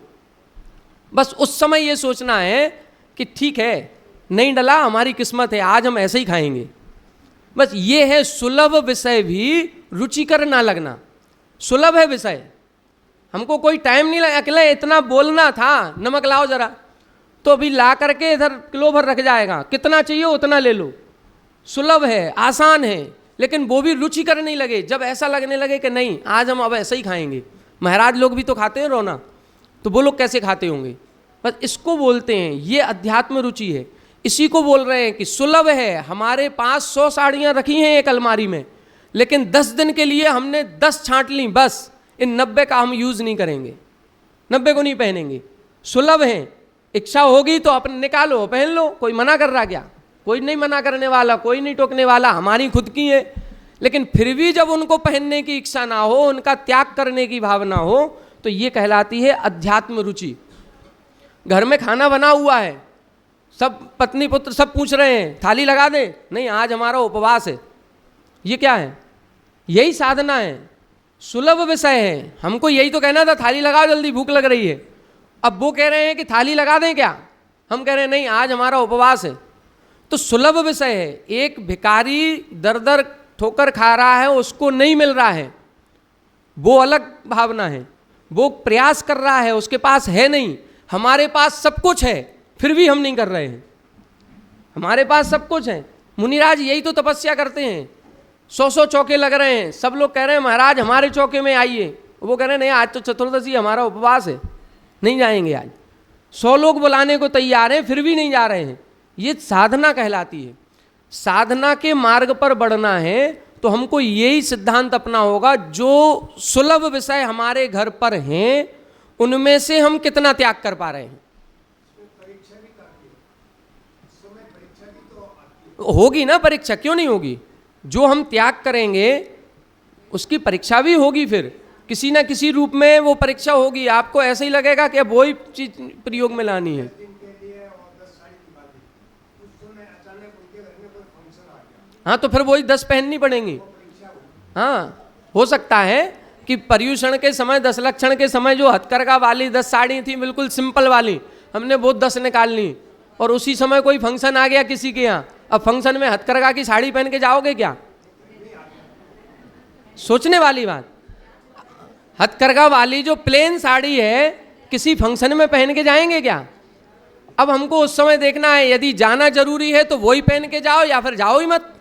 बस उस समय ये सोचना है कि ठीक है, नहीं डला, हमारी किस्मत है, आज हम ऐसे ही खाएंगे। बस ये है, सुलभ विषय भी रुचिकर ना लगना। सुलभ है विषय, हमको कोई टाइम नहीं लगा, अकेले इतना बोलना था, नमक लाओ जरा, तो अभी ला करके इधर किलो भर रख जाएगा, कितना चाहिए उतना ले लो। सुलभ है, आसान है, लेकिन वो भी रुचिकर नहीं लगे। जब ऐसा लगने लगे कि नहीं आज हम अब ऐसे ही खाएंगे, महाराज लोग भी तो खाते हैं रोना, तो वो लोग कैसे खाते होंगे, बस इसको बोलते हैं, ये अध्यात्म रुचि है। इसी को बोल रहे हैं कि सुलभ है, हमारे पास 100 साड़ियाँ रखी हैं एक अलमारी में, लेकिन 10 दिन के लिए हमने 10 छांट ली, बस इन 90 का हम यूज़ नहीं करेंगे, 90 को नहीं पहनेंगे। सुलभ है, इच्छा होगी तो अपने निकालो पहन लो, कोई मना कर रहा क्या? कोई नहीं मना करने वाला, कोई नहीं टोकने वाला, हमारी खुद की है। लेकिन फिर भी जब उनको पहनने की इच्छा ना हो, उनका त्याग करने की भावना हो, तो ये कहलाती है अध्यात्म रुचि। घर में खाना बना हुआ है, सब पत्नी पुत्र सब पूछ रहे हैं थाली लगा दे, नहीं आज हमारा उपवास है, ये क्या है? यही साधना है, सुलभ विषय है। हमको यही तो कहना था, थाली लगाओ जल्दी, भूख लग रही है। अब वो कह रहे हैं कि थाली लगा दें क्या, हम कह रहे हैं नहीं आज हमारा उपवास है। तो सुलभ विषय है। एक भिखारी दर दर ठोकर खा रहा है, उसको नहीं मिल रहा है, वो अलग भावना है, वो प्रयास कर रहा है, उसके पास है नहीं। हमारे पास सब कुछ है, फिर भी हम नहीं कर रहे हैं। हमारे पास सब कुछ है, मुनिराज यही तो तपस्या करते हैं, 100 चौके लग रहे हैं, सब लोग कह रहे हैं महाराज हमारे चौके में आइए, वो कह रहे हैं नहीं आज तो चतुर्दशी हमारा उपवास है, नहीं जाएंगे आज। 100 लोग बुलाने को तैयार हैं, फिर भी नहीं जा रहे हैं। ये साधना कहलाती है। साधना के मार्ग पर बढ़ना है तो हमको यही सिद्धांत अपना होगा, जो सुलभ विषय हमारे घर पर हैं उनमें से हम कितना त्याग कर पा रहे हैं। होगी ना परीक्षा, क्यों नहीं होगी? जो हम त्याग करेंगे उसकी परीक्षा भी होगी, फिर किसी ना किसी रूप में वो परीक्षा होगी। आपको ऐसे ही लगेगा कि अब वही चीज प्रयोग में लानी है। हाँ तो फिर वही 10 पहननी पड़ेंगी। हाँ हो सकता है कि पर्यूषण के समय, 10 लक्षण के समय जो हथकरघा वाली 10 साड़ी थी बिल्कुल सिंपल वाली, हमने वो 10 निकाल ली, और उसी समय कोई फंक्शन आ गया किसी के यहाँ, अब फंक्शन में हथकरघा की साड़ी पहन के जाओगे क्या? सोचने वाली बात। हथकरघा वाली जो प्लेन साड़ी है किसी फंक्शन में पहन के जाएंगे क्या? अब हमको उस समय देखना है, यदि जाना जरूरी है तो वही पहन के जाओ, या फिर जाओ ही मत,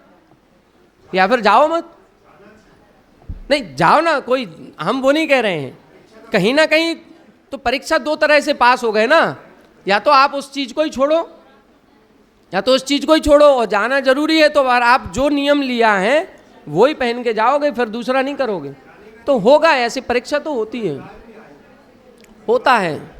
या फिर जाओ मत। नहीं जाओ ना, कोई हम वो नहीं कह रहे हैं। कहीं ना कहीं तो परीक्षा 2 तरह से पास हो गए ना, या तो आप उस चीज को ही छोड़ो, या तो उस चीज को ही छोड़ो, और जाना जरूरी है तो आप जो नियम लिया है वही पहन के जाओगे, फिर दूसरा नहीं करोगे तो होगा। ऐसी परीक्षा तो होती है, होता है।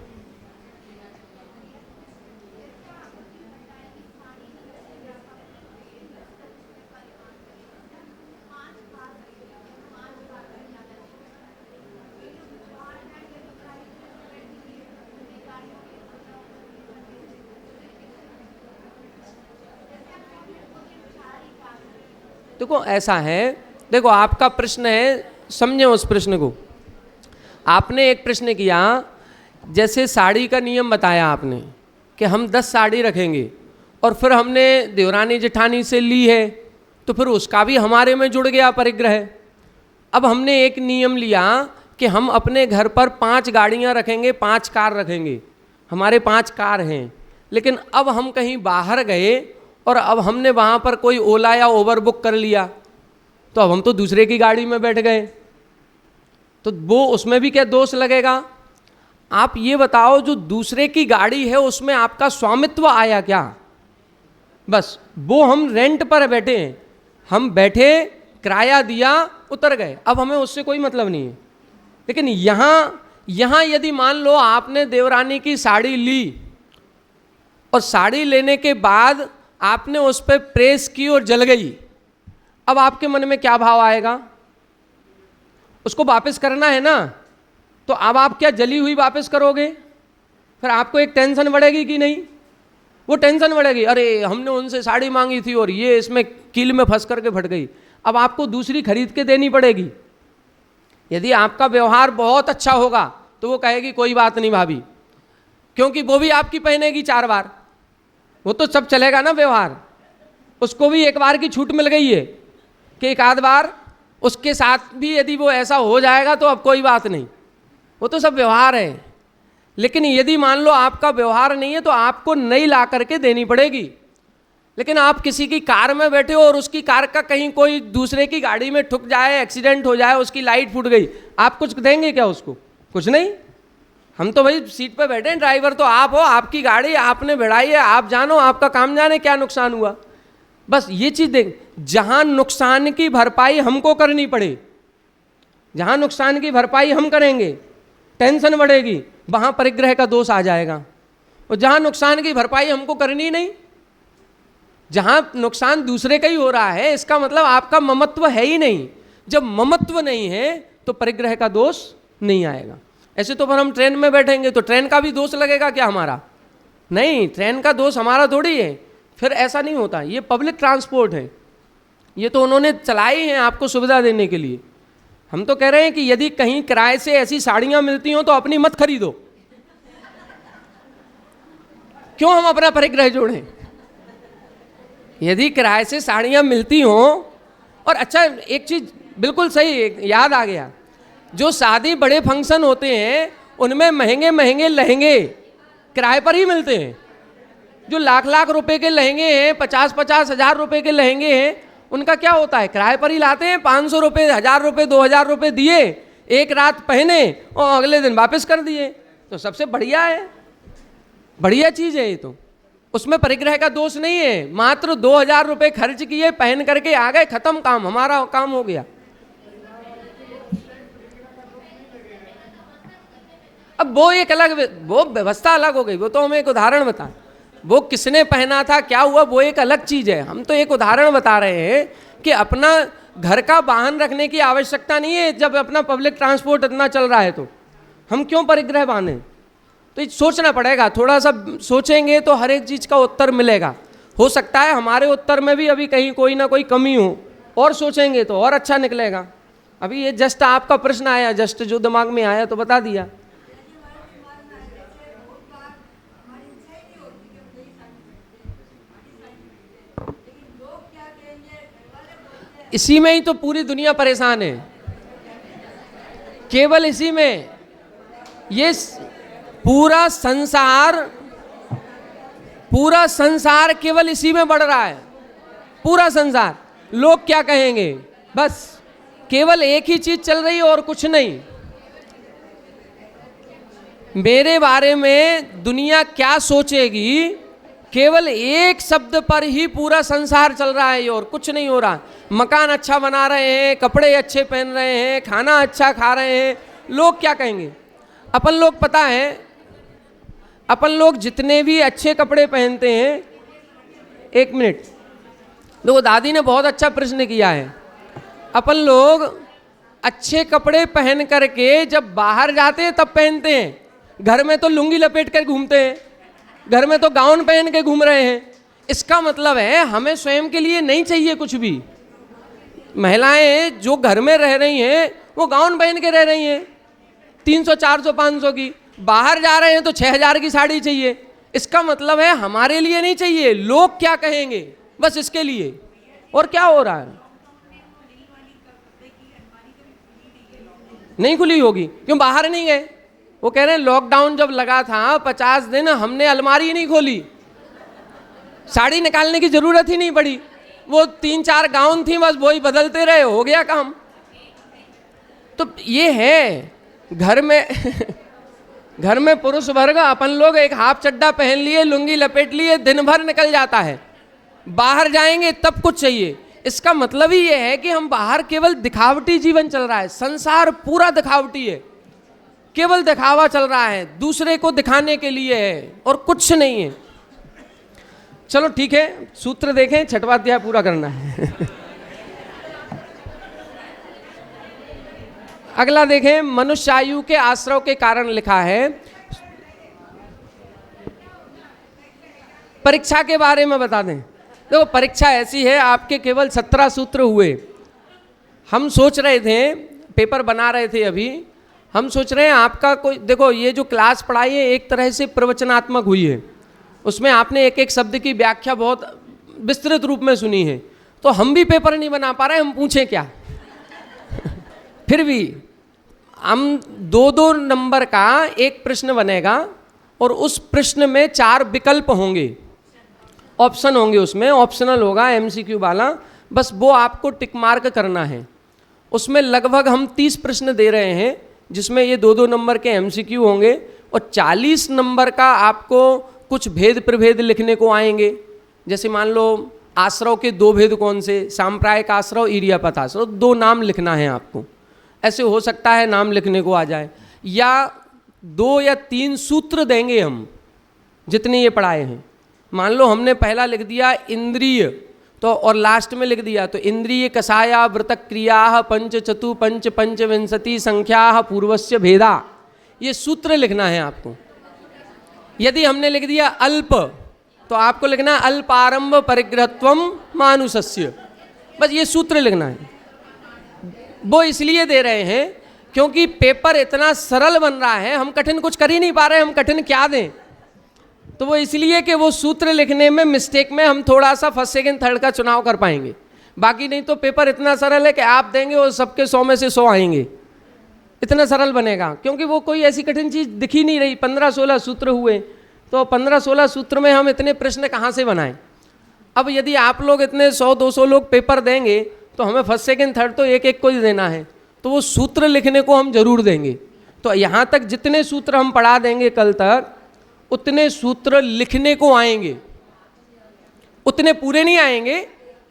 देखो ऐसा है, देखो आपका प्रश्न है, समझे उस प्रश्न को। आपने एक प्रश्न किया, जैसे साड़ी का नियम बताया आपने कि हम 10 साड़ी रखेंगे, और फिर हमने देवरानी जेठानी से ली है तो फिर उसका भी हमारे में जुड़ गया परिग्रह। अब हमने एक नियम लिया कि हम अपने घर पर 5 गाड़ियाँ रखेंगे, 5 कार रखेंगे, हमारे 5 कार हैं। लेकिन अब हम कहीं बाहर गए और अब हमने वहाँ पर कोई ओला या ओवर बुक कर लिया, तो अब हम तो दूसरे की गाड़ी में बैठ गए, तो वो उसमें भी क्या दोष लगेगा? आप ये बताओ, जो दूसरे की गाड़ी है उसमें आपका स्वामित्व आया क्या? बस वो हम रेंट पर बैठे हैं, हम बैठे, किराया दिया, उतर गए, अब हमें उससे कोई मतलब नहीं है। लेकिन यहाँ यदि मान लो आपने देवरानी की साड़ी ली, और साड़ी लेने के बाद आपने उस पर प्रेस की और जल गई, अब आपके मन में क्या भाव आएगा? उसको वापस करना है ना, तो अब आप क्या जली हुई वापस करोगे? फिर आपको एक टेंशन बढ़ेगी कि नहीं? वो टेंशन बढ़ेगी, अरे हमने उनसे साड़ी मांगी थी और ये इसमें कील में फंस करके फट गई, अब आपको दूसरी खरीद के देनी पड़ेगी। यदि आपका व्यवहार बहुत अच्छा होगा तो वो कहेगी कोई बात नहीं भाभी, क्योंकि वो भी आपकी पहनेगी 4 बार, वो तो सब चलेगा ना व्यवहार। उसको भी एक बार की छूट मिल गई है कि एक आध बार उसके साथ भी यदि वो ऐसा हो जाएगा तो अब कोई बात नहीं, वो तो सब व्यवहार है। लेकिन यदि मान लो आपका व्यवहार नहीं है तो आपको नई ला करके देनी पड़ेगी। लेकिन आप किसी की कार में बैठे हो और उसकी कार का कहीं कोई दूसरे की गाड़ी में ठुक जाए, एक्सीडेंट हो जाए, उसकी लाइट फूट गई, आप कुछ देंगे क्या उसको? कुछ नहीं। हम तो भाई सीट पे बैठे हैं, ड्राइवर तो आप हो, आपकी गाड़ी आपने भिड़ाई है, आप जानो, आपका काम जाने क्या नुकसान हुआ। बस ये चीज़ देख, जहाँ नुकसान की भरपाई हमको करनी पड़े, जहाँ नुकसान की भरपाई हम करेंगे टेंशन बढ़ेगी, वहाँ परिग्रह का दोष आ जाएगा। और जहाँ नुकसान की भरपाई हमको करनी नहीं, जहाँ नुकसान दूसरे का ही हो रहा है, इसका मतलब आपका ममत्व है ही नहीं। जब ममत्व नहीं है तो परिग्रह का दोष नहीं आएगा। ऐसे तो पर हम ट्रेन में बैठेंगे तो ट्रेन का भी दोष लगेगा क्या हमारा? नहीं, ट्रेन का दोष हमारा थोड़ी है। फिर ऐसा नहीं होता, ये पब्लिक ट्रांसपोर्ट है, ये तो उन्होंने चलाई है आपको सुविधा देने के लिए। हम तो कह रहे हैं कि यदि कहीं किराए से ऐसी साड़ियाँ मिलती हो तो अपनी मत खरीदो। क्यों हम अपना परिग्रह जोड़ें? यदि किराए से साड़ियाँ मिलती हों, और अच्छा एक चीज़ बिल्कुल सही याद आ गया, जो शादी बड़े फंक्शन होते हैं उनमें महंगे महंगे लहंगे किराए पर ही मिलते हैं। जो लाख लाख रुपए के लहंगे हैं, 50-50 हज़ार रुपए के लहंगे हैं, उनका क्या होता है? किराए पर ही लाते हैं। 500 रुपये, 1000 रुपये, 2000 रुपये दिए, एक रात पहने और अगले दिन वापस कर दिए। तो सबसे बढ़िया है, बढ़िया चीज़ है ये तो, उसमें परिग्रह का दोष नहीं है। मात्र 2000 रुपये खर्च किए, पहन करके आ गए, खत्म काम, हमारा काम हो गया। अब वो एक अलग, वो व्यवस्था अलग हो गई, वो तो हमें एक उदाहरण बता, वो किसने पहना था, क्या हुआ, वो एक अलग चीज़ है। हम तो एक उदाहरण बता रहे हैं कि अपना घर का वाहन रखने की आवश्यकता नहीं है। जब अपना पब्लिक ट्रांसपोर्ट इतना चल रहा है तो हम क्यों परिग्रह बांधें? तो सोचना पड़ेगा, थोड़ा सा सोचेंगे तो हर एक चीज़ का उत्तर मिलेगा। हो सकता है हमारे उत्तर में भी अभी कहीं कोई ना कोई कमी हो, और सोचेंगे तो और अच्छा निकलेगा। अभी ये जस्ट आपका प्रश्न आया, जस्ट जो दिमाग में आया तो बता दिया। इसी में ही तो पूरी दुनिया परेशान है, केवल इसी में। ये पूरा संसार केवल इसी में बढ़ रहा है, पूरा संसार। लोग क्या कहेंगे, बस केवल एक ही चीज चल रही है और कुछ नहीं। मेरे बारे में दुनिया क्या सोचेगी, केवल एक शब्द पर ही पूरा संसार चल रहा है और कुछ नहीं हो रहा। मकान अच्छा बना रहे हैं, कपड़े अच्छे पहन रहे हैं, खाना अच्छा खा रहे हैं, लोग क्या कहेंगे? अपन लोग पता है, अपन लोग जितने भी अच्छे कपड़े पहनते हैं, एक मिनट, देखो दादी ने बहुत अच्छा प्रश्न किया है। अपन लोग अच्छे कपड़े पहन करके जब बाहर जाते हैं तब पहनते हैं, घर में तो लुंगी लपेट कर घूमते हैं, घर में तो गाउन पहन के घूम रहे हैं। इसका मतलब है हमें स्वयं के लिए नहीं चाहिए कुछ भी। महिलाएं जो घर में रह रही हैं वो गाउन पहन के रह रही हैं 300, 400, 500 की, बाहर जा रहे हैं तो 6000 की साड़ी चाहिए। इसका मतलब है हमारे लिए नहीं चाहिए, लोग क्या कहेंगे, बस इसके लिए। और क्या हो रहा है? नहीं खुली होगी, क्यों? बाहर नहीं गए। वो कह रहे हैं लॉकडाउन जब लगा था 50 दिन हमने अलमारी नहीं खोली, साड़ी निकालने की जरूरत ही नहीं पड़ी, वो 3-4 गाउन थी, बस वही बदलते रहे, हो गया काम। तो ये है घर में घर में पुरुष वर्ग, अपन लोग एक हाफ चड्डा पहन लिए, लुंगी लपेट लिए, दिन भर निकल जाता है। बाहर जाएंगे तब कुछ चाहिए। इसका मतलब ही ये है कि हम बाहर केवल दिखावटी जीवन चल रहा है, संसार पूरा दिखावटी है, केवल दिखावा चल रहा है, दूसरे को दिखाने के लिए है और कुछ नहीं है। चलो ठीक है, सूत्र देखें, छठवां अध्याय पूरा करना है। अगला देखें, मनुष्यायु के आश्रव के कारण लिखा है। परीक्षा के बारे में बता दें। देखो परीक्षा ऐसी है, आपके केवल 17 सूत्र हुए। हम सोच रहे थे, पेपर बना रहे थे अभी, हम सोच रहे हैं आपका कोई, देखो ये जो क्लास पढ़ाई है एक तरह से प्रवचनात्मक हुई है, उसमें आपने एक एक शब्द की व्याख्या बहुत विस्तृत रूप में सुनी है, तो हम भी पेपर नहीं बना पा रहे, हम पूछें क्या। फिर भी हम 2-2 नंबर का एक प्रश्न बनेगा और उस प्रश्न में 4 विकल्प होंगे, ऑप्शन होंगे, उसमें ऑप्शनल होगा एमसीक्यू वाला, बस वो आपको टिक मार्क करना है। उसमें लगभग हम 30 प्रश्न दे रहे हैं, जिसमें ये 2-2 नंबर के एमसीक्यू होंगे और 40 नंबर का आपको कुछ भेद प्रभेद लिखने को आएंगे। जैसे मान लो आश्रव के 2 भेद कौन से, सांप्रायिक आश्रव, इरियापत आश्रव, 2 नाम लिखना है आपको। ऐसे हो सकता है नाम लिखने को आ जाए, या 2 या 3 सूत्र देंगे हम जितने ये पढ़ाए हैं। मान लो हमने पहला लिख दिया इंद्रिय, तो और लास्ट में लिख दिया तो इंद्रिय कषाया व्रत क्रिया पंच चतु पंच पंचविंशति संख्या पूर्वस्य भेदा, ये सूत्र लिखना है आपको। यदि हमने लिख दिया अल्प, तो आपको लिखना है अल्पारंभ परिग्रहत्वम मानुषस्य, बस ये सूत्र लिखना है। वो इसलिए दे रहे हैं क्योंकि पेपर इतना सरल बन रहा है, हम कठिन कुछ कर ही नहीं पा रहे, हम कठिन क्या दें। तो वो इसलिए कि वो सूत्र लिखने में मिस्टेक में हम थोड़ा सा फर्स्ट सेकंड थर्ड का चुनाव कर पाएंगे, बाकी नहीं तो पेपर इतना सरल है कि आप देंगे और सबके 100 में से 100 आएंगे, इतना सरल बनेगा। क्योंकि वो कोई ऐसी कठिन चीज़ दिख ही नहीं रही, 15-16 सूत्र हुए, तो 15-16 सूत्र में हम इतने प्रश्न कहाँ से बनाएं। अब यदि आप लोग इतने 100-200 लोग पेपर देंगे तो हमें फर्स्ट सेकंड थर्ड तो एक एक को ही देना है, तो वो सूत्र लिखने को हम जरूर देंगे। तो यहाँ तक जितने सूत्र हम पढ़ा देंगे कल तक, उतने सूत्र लिखने को आएंगे, उतने पूरे नहीं आएंगे।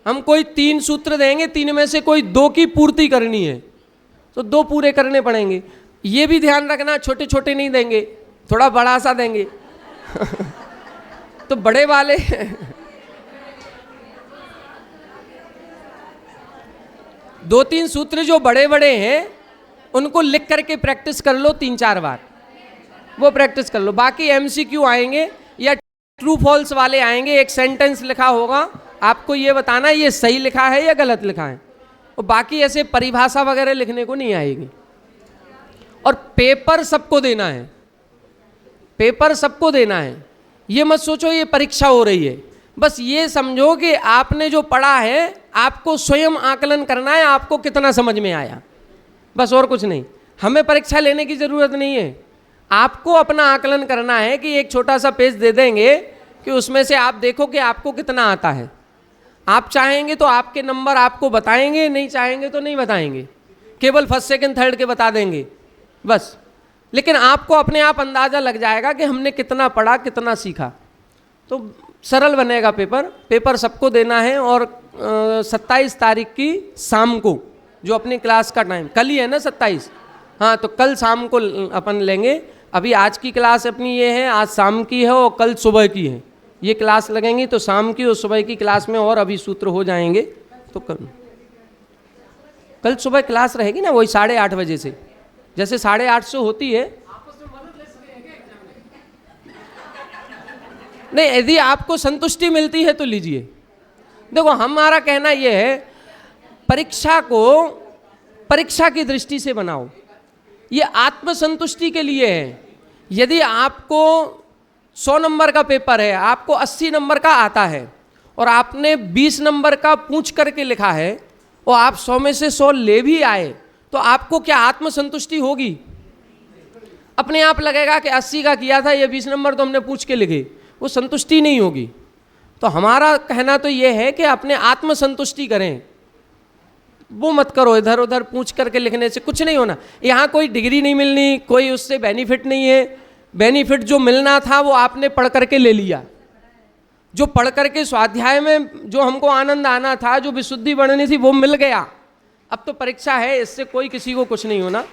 हम कोई 3 सूत्र देंगे, 3 में से कोई 2 की पूर्ति करनी है, तो 2 पूरे करने पड़ेंगे। ये भी ध्यान रखना, छोटे छोटे नहीं देंगे, थोड़ा बड़ा सा देंगे। तो बड़े वाले 2-3 सूत्र जो बड़े बड़े हैं उनको लिख करके प्रैक्टिस कर लो 3-4 बार, वो प्रैक्टिस कर लो। बाकी एमसीक्यू आएंगे या ट्रू फॉल्स वाले आएंगे, एक सेंटेंस लिखा होगा, आपको ये बताना ये सही लिखा है या गलत लिखा है, और बाकी ऐसे परिभाषा वगैरह लिखने को नहीं आएगी। और पेपर सबको देना है, पेपर सबको देना है। ये मत सोचो ये परीक्षा हो रही है, बस ये समझो कि आपने जो पढ़ा है आपको स्वयं आकलन करना है, आपको कितना समझ में आया, बस, और कुछ नहीं। हमें परीक्षा लेने की ज़रूरत नहीं है, आपको अपना आकलन करना है कि एक छोटा सा पेज दे देंगे कि उसमें से आप देखो कि आपको कितना आता है। आप चाहेंगे तो आपके नंबर आपको बताएंगे, नहीं चाहेंगे तो नहीं बताएंगे, केवल फर्स्ट सेकंड थर्ड के बता देंगे बस। लेकिन आपको अपने आप अंदाज़ा लग जाएगा कि हमने कितना पढ़ा, कितना सीखा, तो सरल बनेगा पेपर। पेपर सबको देना है, और 27 तारीख की शाम को, जो अपनी क्लास का टाइम कल ही है ना 27, हाँ, तो कल शाम को अपन लेंगे। अभी आज की क्लास अपनी ये है, आज शाम की है और कल सुबह की है, ये क्लास लगेंगी, तो शाम की और सुबह की क्लास में और अभी सूत्र हो जाएंगे। तो कल सुबह क्लास रहेगी ना, वही 8:30 बजे से, जैसे 8:30 से होती है। नहीं, यदि आपको संतुष्टि मिलती है तो लीजिए। देखो हमारा कहना यह है, परीक्षा को परीक्षा की दृष्टि से बनाओ, ये आत्मसंतुष्टि के लिए है। यदि आपको 100 नंबर का पेपर है, आपको 80 नंबर का आता है, और आपने 20 नंबर का पूछ करके लिखा है और आप 100 में से 100 ले भी आए, तो आपको क्या आत्मसंतुष्टि होगी? अपने आप लगेगा कि 80 का किया था, ये 20 नंबर तो हमने पूछ के लिखे, वो संतुष्टि नहीं होगी। तो हमारा कहना तो ये है कि अपने आत्मसंतुष्टि करें, वो मत करो इधर उधर पूछ करके लिखने से कुछ नहीं होना। यहाँ कोई डिग्री नहीं मिलनी, कोई उससे बेनिफिट नहीं है। बेनिफिट जो मिलना था वो आपने पढ़ करके ले लिया, जो पढ़ करके स्वाध्याय में जो हमको आनंद आना था, जो विशुद्धि बढ़नी थी, वो मिल गया। अब तो परीक्षा है, इससे कोई किसी को कुछ नहीं होना।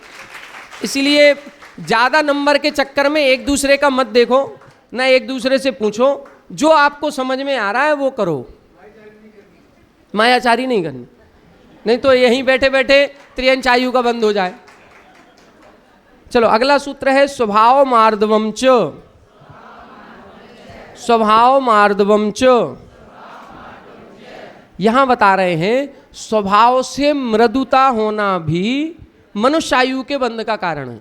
इसीलिए ज़्यादा नंबर के चक्कर में एक दूसरे का मत देखो, ना एक दूसरे से पूछो, जो आपको समझ में आ रहा है वो करो, मायाचारी नहीं करनी, नहीं तो यहीं बैठे बैठे त्रियंच आयु का बंद हो जाए। चलो अगला सूत्र है स्वभाव मार्दवम च, स्वभाव मार्दवम च। यहां बता रहे हैं स्वभाव से मृदुता होना भी मनुष्य आयु के बंध का कारण है।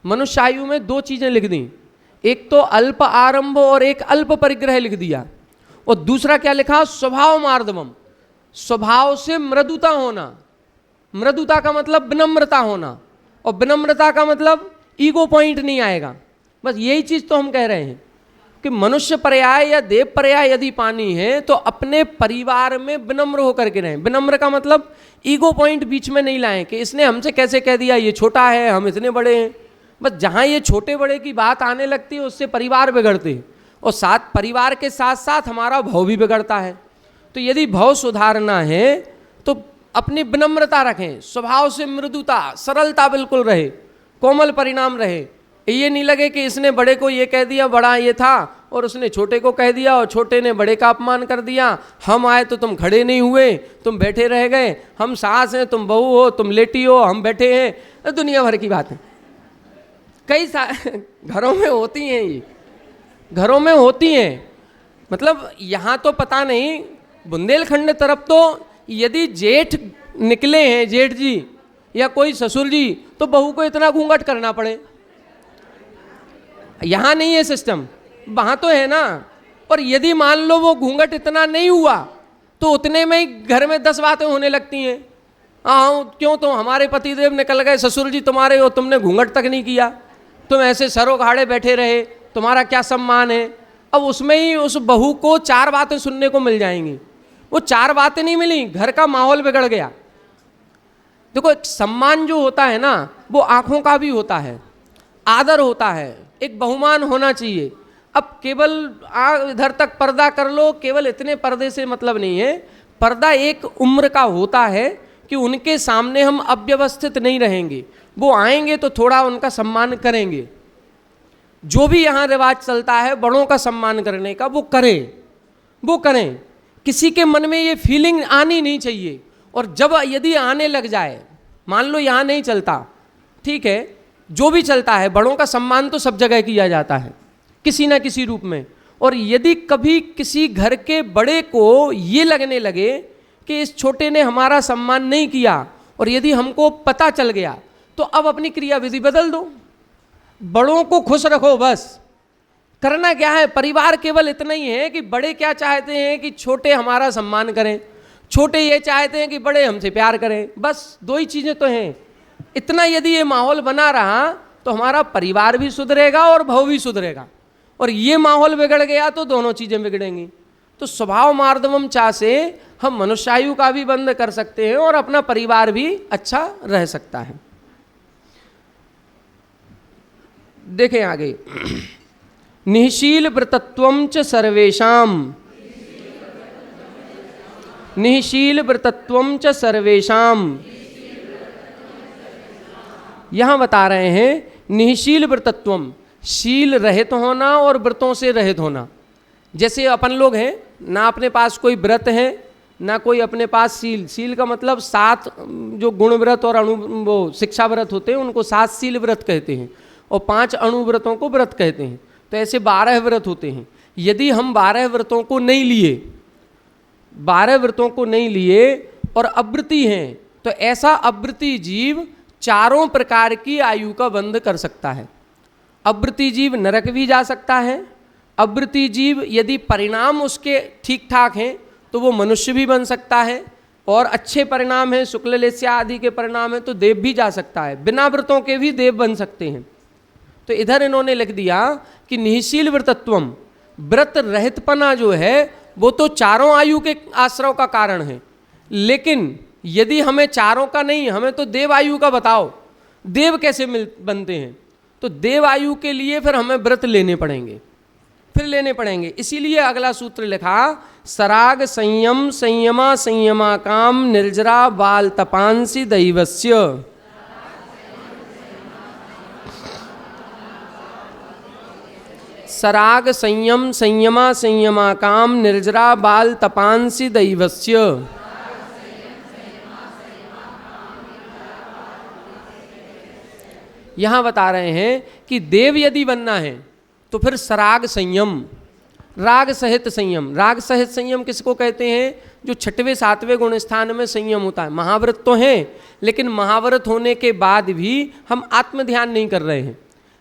मनुष्य आयु में दो चीजें लिख दी, एक तो अल्प आरंभ और एक अल्प परिग्रह लिख दिया, और दूसरा क्या लिखा, स्वभाव मार्दवम, स्वभाव से मृदुता होना। मृदुता का मतलब विनम्रता होना, और विनम्रता का मतलब ईगो पॉइंट नहीं आएगा। बस यही चीज तो हम कह रहे हैं कि मनुष्य पर्याय या देव पर्याय यदि पानी है तो अपने परिवार में विनम्र होकर के रहें। विनम्र का मतलब ईगो पॉइंट बीच में नहीं लाएं कि इसने हमसे कैसे कह दिया ये छोटा है, हम इतने बड़े हैं। बस जहाँ ये छोटे बड़े की बात आने लगती है उससे परिवार बिगड़ते हैं, और साथ परिवार के साथ साथ हमारा भाव भी बिगड़ता है। तो यदि भाव सुधारना है तो अपनी विनम्रता रखें, स्वभाव से मृदुता, सरलता बिल्कुल रहे, कोमल परिणाम रहे। ये नहीं लगे कि इसने बड़े को ये कह दिया, बड़ा ये था, और उसने छोटे को कह दिया, और छोटे ने बड़े का अपमान कर दिया। हम आए तो तुम खड़े नहीं हुए, तुम बैठे रह गए, हम सास हैं तुम बहू हो, तुम लेटी हो हम बैठे हैं। दुनिया भर की बात है, कई घरों में होती हैं, ये घरों में होती हैं। मतलब यहाँ तो पता नहीं, बुंदेलखंड तरफ तो यदि जेठ निकले हैं, जेठ जी या कोई ससुर जी, तो बहू को इतना घूंघट करना पड़े। यहाँ नहीं है सिस्टम, वहाँ तो है ना। और यदि मान लो वो घूंघट इतना नहीं हुआ तो उतने में ही घर में 10 बातें होने लगती हैं। हाँ क्यों, तो हमारे पतिदेव निकल गए, ससुर जी तुम्हारे हो, तुमने घूंघट तक नहीं किया, तुम ऐसे सरों घाड़े बैठे रहे, तुम्हारा क्या सम्मान है। अब उसमें ही उस बहू को 4 बातें सुनने को मिल जाएंगी। वो 4 बातें नहीं मिली, घर का माहौल बिगड़ गया। देखो एक सम्मान जो होता है ना, वो आंखों का भी होता है, आदर होता है, एक बहुमान होना चाहिए। अब केवल इधर तक पर्दा कर लो, केवल इतने पर्दे से मतलब नहीं है। पर्दा एक उम्र का होता है कि उनके सामने हम अव्यवस्थित नहीं रहेंगे, वो आएंगे तो थोड़ा उनका सम्मान करेंगे। जो भी यहाँ रिवाज चलता है बड़ों का सम्मान करने का, वो करें, वो करें। किसी के मन में ये फीलिंग आनी नहीं चाहिए। और जब यदि आने लग जाए, मान लो यहाँ नहीं चलता, ठीक है, जो भी चलता है, बड़ों का सम्मान तो सब जगह किया जाता है किसी ना किसी रूप में। और यदि कभी किसी घर के बड़े को ये लगने लगे कि इस छोटे ने हमारा सम्मान नहीं किया, और यदि हमको पता चल गया, तो अब अपनी क्रियाविधि बदल दो, बड़ों को खुश रखो। बस करना क्या है, परिवार केवल इतना ही है कि बड़े क्या चाहते हैं कि छोटे हमारा सम्मान करें, छोटे ये चाहते हैं कि बड़े हमसे प्यार करें। बस 2 ही चीज़ें तो हैं। इतना यदि ये माहौल बना रहा तो हमारा परिवार भी सुधरेगा और भाव भी सुधरेगा। और ये माहौल बिगड़ गया तो दोनों चीज़ें बिगड़ेंगी। तो स्वभाव मार्दवम चा से हम मनुष्यायु का भी बंद कर सकते हैं और अपना परिवार भी अच्छा रह सकता है। देखें आगे, निःशील व्रतत्वं च सर्वेषाम, निःशील व्रतत्वं च सर्वेषाम। यहाँ बता रहे हैं निःशील व्रतत्वम, शील रहित होना और व्रतों से रहित होना। जैसे अपन लोग हैं ना, अपने पास कोई व्रत है ना कोई अपने पास शील। शील का मतलब 7 जो गुण व्रत और वो शिक्षा व्रत होते हैं उनको 7 शील व्रत कहते हैं, और 5 अणुव्रतों को व्रत कहते हैं। तो ऐसे 12 व्रत होते हैं। यदि हम 12 व्रतों को नहीं लिए, 12 व्रतों को नहीं लिए और अव्रती हैं, तो ऐसा अव्रती जीव 4 प्रकार की आयु का बंध कर सकता है। अव्रती जीव नरक भी जा सकता है। अव्रती जीव यदि परिणाम उसके ठीक ठाक हैं तो वो मनुष्य भी बन सकता है, और अच्छे परिणाम हैं, शुक्ल लेस्या आदि के परिणाम हैं तो देव भी जा सकता है। बिना व्रतों के भी देव बन सकते हैं। तो इधर इन्होंने लिख दिया कि निःशील व्रतत्वम, व्रत रहितपना जो है वो तो 4 आयु के आश्रव का कारण है। लेकिन यदि हमें 4 का नहीं, हमें तो देव आयु का बताओ, देव कैसे बनते हैं। तो देव आयु के लिए फिर हमें व्रत लेने पड़ेंगे, फिर लेने पड़ेंगे। इसीलिए अगला सूत्र लिखा, सराग संयम संयमा संयमा काम निर्जरा बाल तपांसी दैवस्य। सराग संयम संयमा संयमा काम निर्जरा बाल तपांसी दैवस्य। यहाँ बता रहे हैं कि देव यदि बनना है तो फिर सराग संयम, राग सहित संयम। राग सहित संयम किसको कहते हैं? जो 6वें 7वें गुण स्थान में संयम होता है। महाव्रत तो हैं, लेकिन महाव्रत होने के बाद भी हम आत्म ध्यान नहीं कर रहे हैं।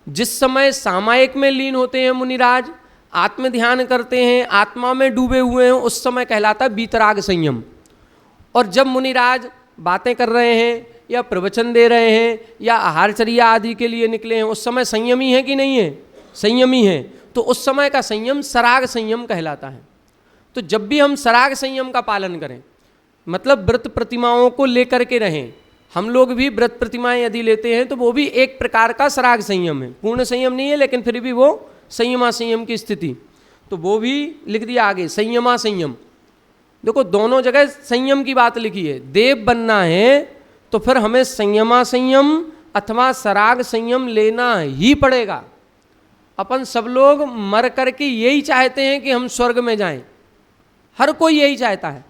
जिस समय सामायिक में लीन होते हैं मुनिराज, आत्म ध्यान करते हैं, आत्मा में डूबे हुए हैं, उस समय कहलाता है बीतराग संयम। और जब मुनिराज बातें कर रहे हैं या प्रवचन दे रहे हैं या आहारचर्या आदि के लिए निकले हैं, उस समय संयमी है कि नहीं है? संयमी है। तो उस समय का संयम सराग संयम कहलाता है। तो जब भी हम सराग संयम का पालन करें, मतलब व्रत प्रतिमाओं को लेकर के रहें, हम लोग भी व्रत प्रतिमाएं यदि लेते हैं तो वो भी एक प्रकार का सराग संयम है, पूर्ण संयम नहीं है, लेकिन फिर भी वो संयमा संयम की स्थिति, तो वो भी लिख दिया आगे संयमा संयम। देखो दोनों जगह संयम की बात लिखी है। देव बनना है तो फिर हमें संयमा संयम अथवा सराग संयम लेना ही पड़ेगा। अपन सब लोग मर करके यही चाहते हैं कि हम स्वर्ग में जाएं, हर कोई यही चाहता है।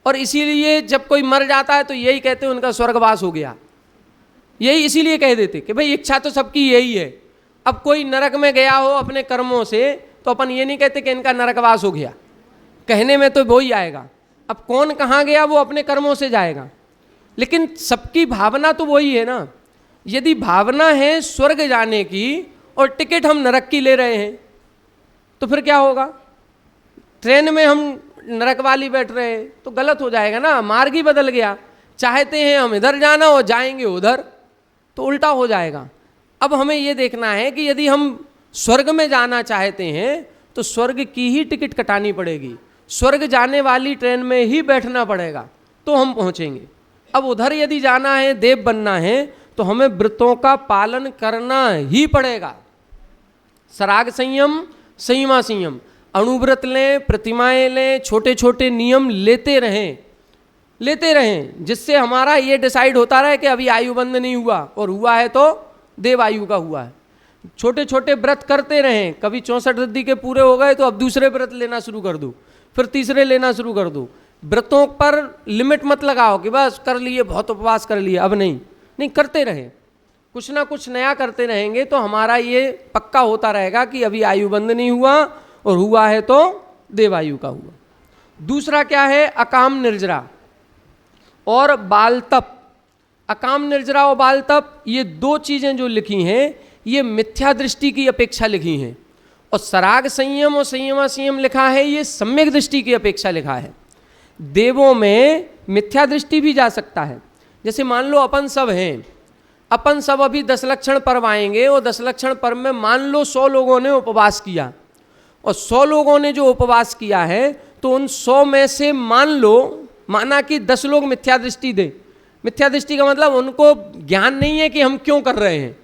और इसीलिए जब कोई मर जाता है तो यही कहते हैं उनका स्वर्गवास हो गया, यही इसीलिए कह देते कि भाई इच्छा तो सबकी यही है। अब कोई नरक में गया हो अपने कर्मों से तो अपन ये नहीं कहते कि इनका नरकवास हो गया, कहने में तो वही आएगा। अब कौन कहाँ गया वो अपने कर्मों से जाएगा, लेकिन सबकी भावना तो वही है ना। यदि भावना है स्वर्ग जाने की और टिकट हम नरक की ले रहे हैं तो फिर क्या होगा? ट्रेन में हम नरक वाली बैठ रहे हैं तो गलत हो जाएगा ना, मार्ग ही बदल गया। चाहते हैं हम इधर जाना और जाएंगे उधर, तो उल्टा हो जाएगा। अब हमें ये देखना है कि यदि हम स्वर्ग में जाना चाहते हैं तो स्वर्ग की ही टिकट कटानी पड़ेगी, स्वर्ग जाने वाली ट्रेन में ही बैठना पड़ेगा तो हम पहुँचेंगे। अब उधर यदि जाना है, देव बनना है, तो हमें व्रतों का पालन करना ही पड़ेगा। सराग संयम, संयमा संयम, अणुव्रत लें, प्रतिमाएं लें, छोटे छोटे नियम लेते रहें, जिससे हमारा ये डिसाइड होता रहे कि अभी आयुबंध नहीं हुआ, और हुआ है तो देव आयु का हुआ है। छोटे छोटे व्रत करते रहें, कभी 64 रद्दी के पूरे हो गए तो अब दूसरे व्रत लेना शुरू कर दो, फिर तीसरे लेना शुरू कर दो। व्रतों पर लिमिट मत लगाओ कि बस कर लिए, बहुत उपवास कर लिए, अब नहीं, करते रहें, कुछ ना कुछ नया करते रहेंगे तो हमारा ये पक्का होता रहेगा कि अभी आयुबंध नहीं हुआ, और हुआ है तो देवायु का हुआ। दूसरा क्या है? अकाम निर्जरा और बाल तप। अकाम निर्जरा और बाल तप, ये दो चीज़ें जो लिखी हैं ये मिथ्या दृष्टि की अपेक्षा लिखी हैं, और सराग संयम और संयमा संयम लिखा है ये सम्यक दृष्टि की अपेक्षा लिखा है। देवों में मिथ्या दृष्टि भी जा सकता है। जैसे मान लो अपन सब हैं, अपन सब अभी 10 लक्षण पर्व आएंगे, और 10 लक्षण पर्व में मान लो 100 लोगों ने उपवास किया, और 100 लोगों ने जो उपवास किया है तो उन 100 में से माना कि 10 लोग मिथ्या दृष्टि दें। मिथ्या दृष्टि का मतलब उनको ज्ञान नहीं है कि हम क्यों कर रहे हैं,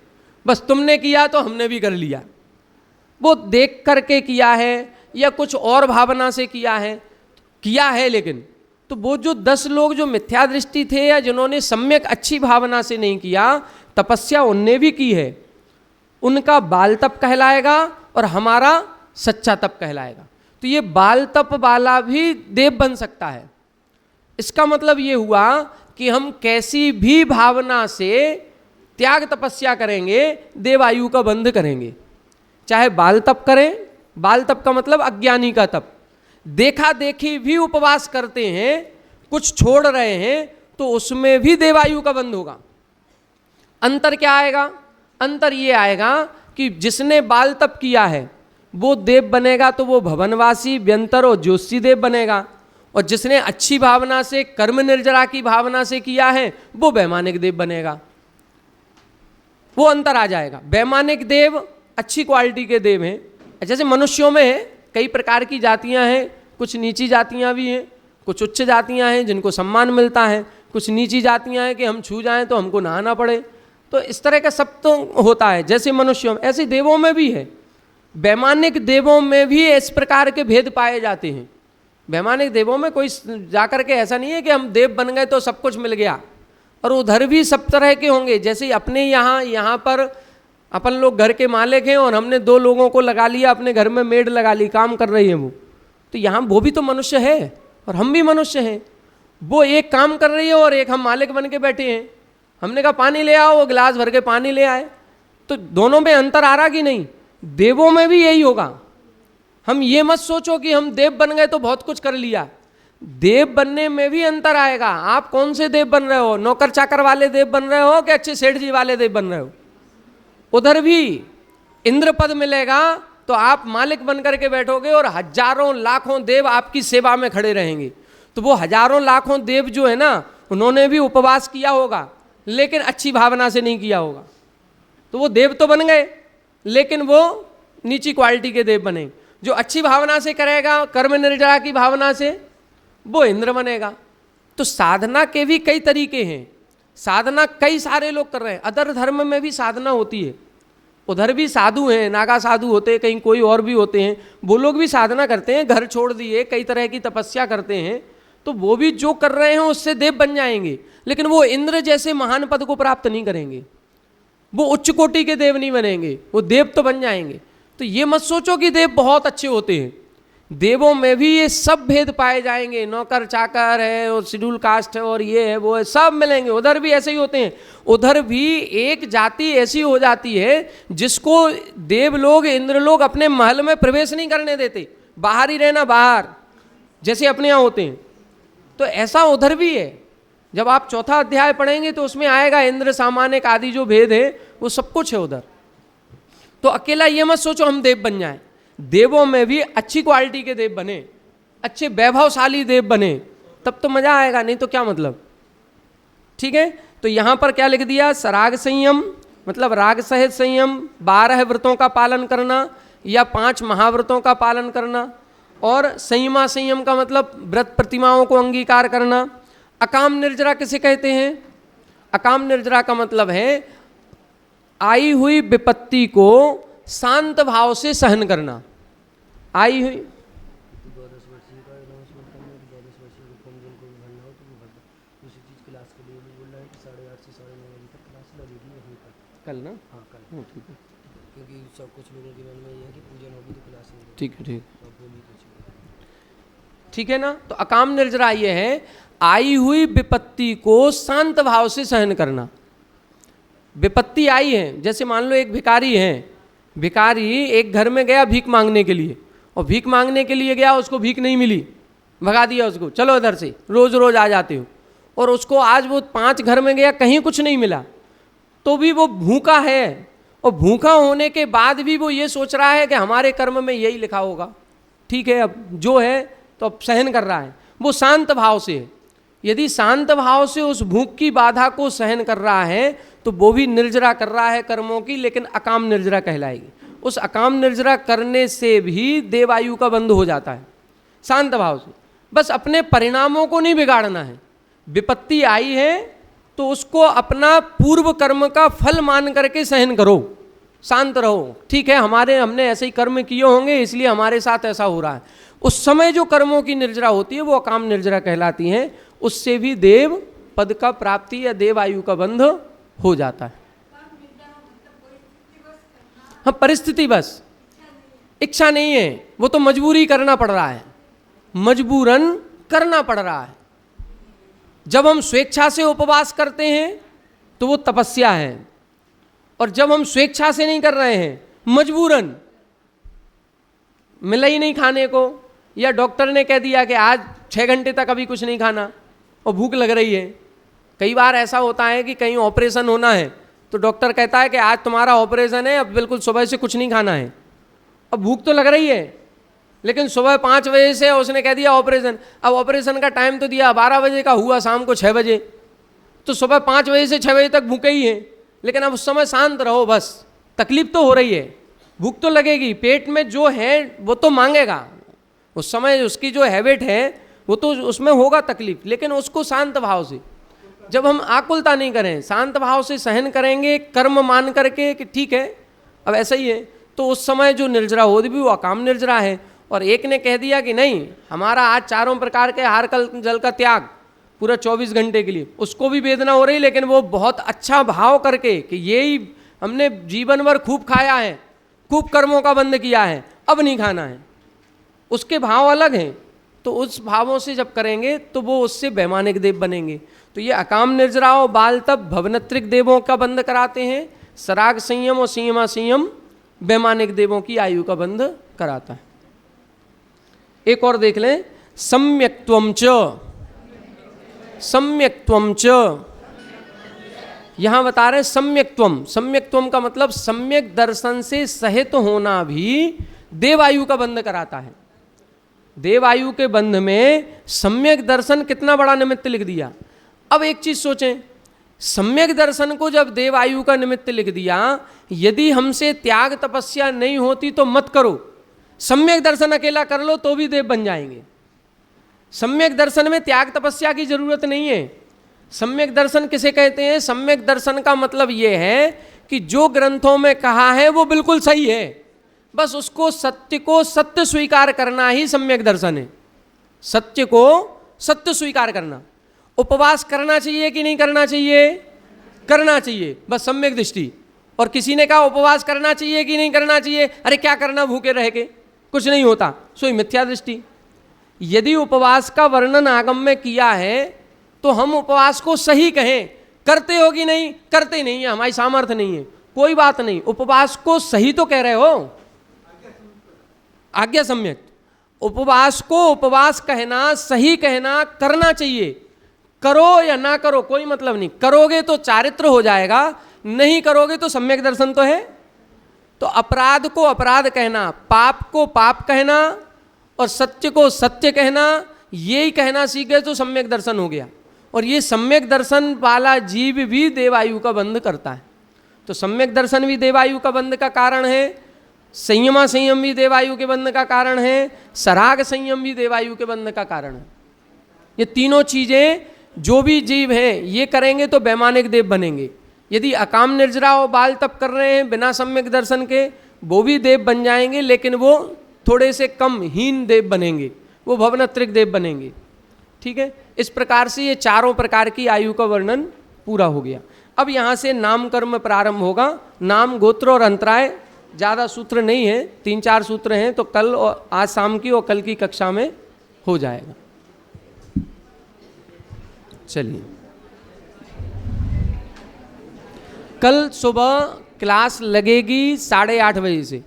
बस तुमने किया तो हमने भी कर लिया, वो देख करके किया है या कुछ और भावना से किया है, लेकिन तो वो जो 10 लोग जो मिथ्या दृष्टि थे या जिन्होंने सम्यक अच्छी भावना से नहीं किया, तपस्या उनने भी की है, उनका बाल तप कहलाएगा और हमारा सच्चा तप कहलाएगा। तो ये बाल तप वाला भी देव बन सकता है। इसका मतलब ये हुआ कि हम कैसी भी भावना से त्याग तपस्या करेंगे, देवायु का बंध करेंगे। चाहे बाल तप करें, बाल तप का मतलब अज्ञानी का तप, देखा देखी भी उपवास करते हैं, कुछ छोड़ रहे हैं, तो उसमें भी देवायु का बंध होगा। अंतर क्या आएगा? अंतर ये आएगा कि जिसने बाल तप किया है वो देव बनेगा तो वो भवनवासी, व्यंतर और ज्योतिषी देव बनेगा, और जिसने अच्छी भावना से कर्म निर्जरा की भावना से किया है वो वैमानिक देव बनेगा। वो अंतर आ जाएगा। वैमानिक देव अच्छी क्वालिटी के देव हैं। जैसे मनुष्यों में है, कई प्रकार की जातियां हैं, कुछ नीची जातियां भी हैं, कुछ उच्च जातियां हैं जिनको सम्मान मिलता है, कुछ नीची जातियां हैं कि हम छू जाएं तो हमको नहाना पड़े। तो इस तरह का सब तो होता है। जैसे मनुष्यों में ऐसे देवों में भी है। वैमानिक देवों में भी इस प्रकार के भेद पाए जाते हैं। वैमानिक देवों में कोई जाकर के ऐसा नहीं है कि हम देव बन गए तो सब कुछ मिल गया, और उधर भी सब तरह के होंगे। जैसे अपने यहाँ पर अपन लोग घर के मालिक हैं और हमने 2 लोगों को लगा लिया, अपने घर में मेड लगा ली, काम कर रही है वो, तो यहाँ वो भी तो मनुष्य है और हम भी मनुष्य हैं। वो एक काम कर रही है और एक हम मालिक बन के बैठे हैं। हमने कहा पानी ले आओ, वो गिलास भर के पानी ले आए। तो दोनों में अंतर आ रहा कि नहीं? देवों में भी यही होगा। हम ये मत सोचो कि हम देव बन गए तो बहुत कुछ कर लिया। देव बनने में भी अंतर आएगा। आप कौन से देव बन रहे हो? नौकर चाकर वाले देव बन रहे हो कि अच्छे सेठ जी वाले देव बन रहे हो? उधर भी इंद्र पद मिलेगा तो आप मालिक बन करके बैठोगे और हजारों लाखों देव आपकी सेवा में खड़े रहेंगे। तो वो हजारों लाखों देव जो है ना, उन्होंने भी उपवास किया होगा लेकिन अच्छी भावना से नहीं किया होगा, तो वो देव तो बन गए लेकिन वो नीची क्वालिटी के देव बने। जो अच्छी भावना से करेगा, कर्म निर्जरा की भावना से, वो इंद्र बनेगा। तो साधना के भी कई तरीके हैं, साधना कई सारे लोग कर रहे हैं। अदर धर्म में भी साधना होती है, उधर भी साधु हैं, नागा साधु होते हैं, कहीं कोई और भी होते हैं, वो लोग भी साधना करते हैं, घर छोड़ दिए, कई तरह की तपस्या करते हैं। तो वो भी जो कर रहे हैं उससे देव बन जाएंगे, लेकिन वो इंद्र जैसे महान पद को प्राप्त नहीं करेंगे, वो उच्च कोटि के देव नहीं बनेंगे, वो देव तो बन जाएंगे। तो ये मत सोचो कि देव बहुत अच्छे होते हैं, देवों में भी ये सब भेद पाए जाएंगे, नौकर चाकर है और शेड्यूल कास्ट है और ये है वो है, सब मिलेंगे। उधर भी ऐसे ही होते हैं, उधर भी एक जाति ऐसी हो जाती है जिसको देव लोग, इंद्र लोग अपने महल में प्रवेश नहीं करने देते, बाहर ही रहना, बाहर, जैसे अपने यहाँ होते हैं। तो ऐसा उधर भी है। जब आप चौथा अध्याय पढ़ेंगे तो उसमें आएगा इंद्र सामानिक आदि जो भेद है वो सब कुछ है उधर। तो अकेला ये मत सोचो हम देव बन जाएं, देवों में भी अच्छी क्वालिटी के देव बने, अच्छे वैभवशाली देव बने, तब तो मजा आएगा, नहीं तो क्या मतलब। ठीक है, तो यहां पर क्या लिख दिया, सराग संयम मतलब राग सहित संयम, 12 व्रतों का पालन करना या 5 महाव्रतों का पालन करना, और संयमा संयम का मतलब व्रत प्रतिमाओं को अंगीकार करना। अकाम निर्जरा किसे कहते हैं, अकाम निर्जरा का मतलब है आई हुई विपत्ति को शांत भाव से सहन करना। आई हुई 12 वर्षीय का अनाउंसमेंट करना है कि 12 वर्षीय को फॉर्म जिनको भी भरना हो तो वो भर दो। दूसरी चीज़ क्लास के लिए भी बोल रहा है कि 8:30 से 9:30 बजे तक क्लास लगेगी वहीं पर। कल ना, हाँ कल, ठीक है, क्योंकि सब कुछ लोगों के मन में ये है कि पूजन होगी तो क्लास नहीं होगी। ठीक है, ठीक तो बोली कुछ ठीक है ना। तो अकाम निर्जरा ये है आई हुई विपत्ति को शांत भाव से सहन करना। विपत्ति आई है, जैसे मान लो एक भिखारी है, भिखारी एक घर में गया भीख मांगने के लिए, और भीख मांगने के लिए गया, उसको भीख नहीं मिली, भगा दिया उसको, चलो इधर से, रोज रोज आ जाते हो। और उसको आज वो 5 घर में गया, कहीं कुछ नहीं मिला, तो भी वो भूखा है, और भूखा होने के बाद भी वो ये सोच रहा है कि हमारे कर्म में यही लिखा होगा, ठीक है अब जो है तो अब सहन कर रहा है, वो शांत भाव से है। यदि शांत भाव से उस भूख की बाधा को सहन कर रहा है तो वो भी निर्जरा कर रहा है कर्मों की, लेकिन अकाम निर्जरा कहलाएगी। उस अकाम निर्जरा करने से भी देवायु का बंध हो जाता है शांत भाव से। बस अपने परिणामों को नहीं बिगाड़ना है, विपत्ति आई है तो उसको अपना पूर्व कर्म का फल मान करके सहन करो, शांत रहो, ठीक है हमने ऐसे ही कर्म किए होंगे इसलिए हमारे साथ ऐसा हो रहा है। उस समय जो कर्मों की निर्जरा होती है वो अकाम निर्जरा कहलाती है, उससे भी देव पद का प्राप्ति या देव आयु का बंध हो जाता है। हाँ परिस्थिति बस, इच्छा नहीं है, वो तो मजबूरी करना पड़ रहा है, मजबूरन करना पड़ रहा है। जब हम स्वेच्छा से उपवास करते हैं तो वो तपस्या है, और जब हम स्वेच्छा से नहीं कर रहे हैं, मजबूरन, मिला ही नहीं खाने को, या डॉक्टर ने कह दिया कि आज 6 घंटे तक अभी कुछ नहीं खाना और भूख लग रही है। कई बार ऐसा होता है कि कहीं ऑपरेशन होना है तो डॉक्टर कहता है कि आज तुम्हारा ऑपरेशन है, अब बिल्कुल सुबह से कुछ नहीं खाना है। अब भूख तो लग रही है, लेकिन सुबह 5 बजे से उसने कह दिया ऑपरेशन, अब ऑपरेशन का टाइम तो दिया 12 बजे का, हुआ शाम को 6 बजे, तो सुबह 5 बजे से 6 बजे तक भूखे ही है। लेकिन अब उस समय शांत रहो, बस तकलीफ तो हो रही है, भूख तो लगेगी, पेट में जो है वो तो मांगेगा, उस समय उसकी जो हैबिट है वो तो उसमें होगा तकलीफ, लेकिन उसको शांत भाव से, जब हम आकुलता नहीं करें, शांत भाव से सहन करेंगे, कर्म मान करके कि ठीक है अब ऐसा ही है, तो उस समय जो निर्जरा होती भी वो अकाम निर्जरा है। और एक ने कह दिया कि नहीं हमारा आज 4 प्रकार के आहार जल का त्याग पूरा 24 घंटे के लिए, उसको भी वेदना हो रही, लेकिन वो बहुत अच्छा भाव करके कि यही हमने जीवन भर खूब खाया है, खूब कर्मों का बंद किया है, अब नहीं खाना है, उसके भाव अलग हैं। तो उस भावों से जब करेंगे तो वो उससे वैमानिक देव बनेंगे। तो ये अकाम निर्जराओं बाल तब भवनत्रिक देवों का बंध कराते हैं, सराग संयम और संयमा संयम वैमानिक देवों की आयु का बंध कराता है। एक और देख लें, सम्यक्त्वम च यहां बता रहे सम्यक्त्वम। सम्यक्त्वम का मतलब सम्यक दर्शन से सहित होना भी देवायु का बंध कराता है। देवायु के बंध में सम्यक दर्शन कितना बड़ा निमित्त लिख दिया। अब एक चीज सोचें, सम्यक दर्शन को जब देवायु का निमित्त लिख दिया, यदि हमसे त्याग तपस्या नहीं होती तो मत करो, सम्यक दर्शन अकेला कर लो तो भी देव बन जाएंगे। सम्यक दर्शन में त्याग तपस्या की जरूरत नहीं है। सम्यक दर्शन किसे कहते हैं? सम्यक दर्शन का मतलब यह है कि जो ग्रंथों में कहा है वो बिल्कुल सही है, बस उसको सत्य को सत्य स्वीकार करना ही सम्यक दर्शन है। सत्य को सत्य स्वीकार करना। उपवास करना चाहिए कि नहीं करना चाहिए? करना चाहिए, बस सम्यक दृष्टि। और किसी ने कहा उपवास करना चाहिए कि नहीं करना चाहिए, अरे क्या करना भूखे रह के, कुछ नहीं होता, सोई मिथ्या दृष्टि। यदि उपवास का वर्णन आगम में किया है तो हम उपवास को सही कहें, करते हो कि नहीं? करते नहीं है, हमारी सामर्थ्य नहीं है, कोई बात नहीं, उपवास को सही तो कह रहे हो, आज्ञा सम्यक। उपवास को उपवास कहना, सही कहना, करना चाहिए। करो या ना करो कोई मतलब नहीं, करोगे तो चारित्र हो जाएगा, नहीं करोगे तो सम्यक दर्शन तो है। तो अपराध को अपराध कहना, पाप को पाप कहना और सत्य को सत्य कहना, यही कहना सीख गए तो सम्यक दर्शन हो गया। और ये सम्यक दर्शन वाला जीव भी देवायु का बंध करता है। तो सम्यक दर्शन भी देवायु का बंध का कारण है, संयमा संयम भी देवायु के बंध का कारण है, सराग संयम भी देवायु के बंध का कारण है। ये तीनों चीजें जो भी जीव हैं ये करेंगे तो वैमानिक देव बनेंगे। यदि अकाम निर्जरा और बाल तप कर रहे हैं बिना सम्यक दर्शन के, वो भी देव बन जाएंगे, लेकिन वो थोड़े से कम हीन देव बनेंगे, वो भवनत्रिक देव बनेंगे। ठीक है, इस प्रकार से ये चारों प्रकार की आयु का वर्णन पूरा हो गया। अब यहाँ से नाम कर्म प्रारंभ होगा। नाम, गोत्र और अंतराय, ज़्यादा सूत्र नहीं है, 3-4 सूत्र हैं, तो कल और आज शाम की और कल की कक्षा में हो जाएगा। चलिए, कल सुबह क्लास लगेगी 8:30 बजे से।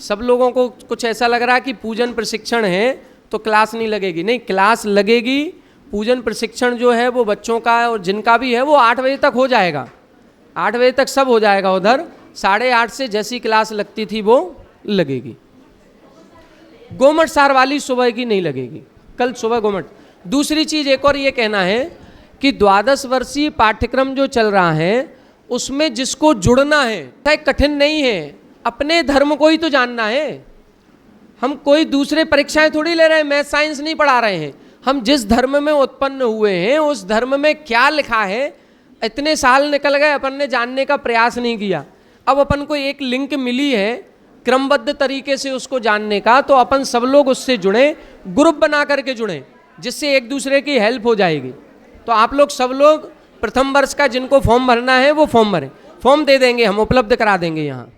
सब लोगों को कुछ ऐसा लग रहा है कि पूजन प्रशिक्षण है तो क्लास नहीं लगेगी। नहीं, क्लास लगेगी। पूजन प्रशिक्षण जो है वो बच्चों का और जिनका भी है वो 8 बजे तक हो जाएगा। 8 बजे तक सब हो जाएगा उधर। 8:30 से जैसी क्लास लगती थी वो लगेगी। गोमट सार वाली सुबह की नहीं लगेगी, कल सुबह गोमट। दूसरी चीज़ एक और ये कहना है कि 12 वर्षीय पाठ्यक्रम जो चल रहा है उसमें जिसको जुड़ना है, कठिन नहीं है, अपने धर्म को ही तो जानना है। हम कोई दूसरे परीक्षाएं थोड़ी ले रहे हैं, मैथ साइंस नहीं पढ़ा रहे हैं। हम जिस धर्म में उत्पन्न हुए हैं उस धर्म में क्या लिखा है, इतने साल निकल गए, अपन ने जानने का प्रयास नहीं किया। अब अपन को एक लिंक मिली है क्रमबद्ध तरीके से उसको जानने का, तो अपन सब लोग उससे जुड़े, ग्रुप बना करके जुड़े, जिससे एक दूसरे की हेल्प हो जाएगी। तो आप लोग सब लोग प्रथम वर्ष का जिनको फॉर्म भरना है वो फॉर्म भरें, फॉर्म दे देंगे हम, उपलब्ध करा देंगे यहाँ।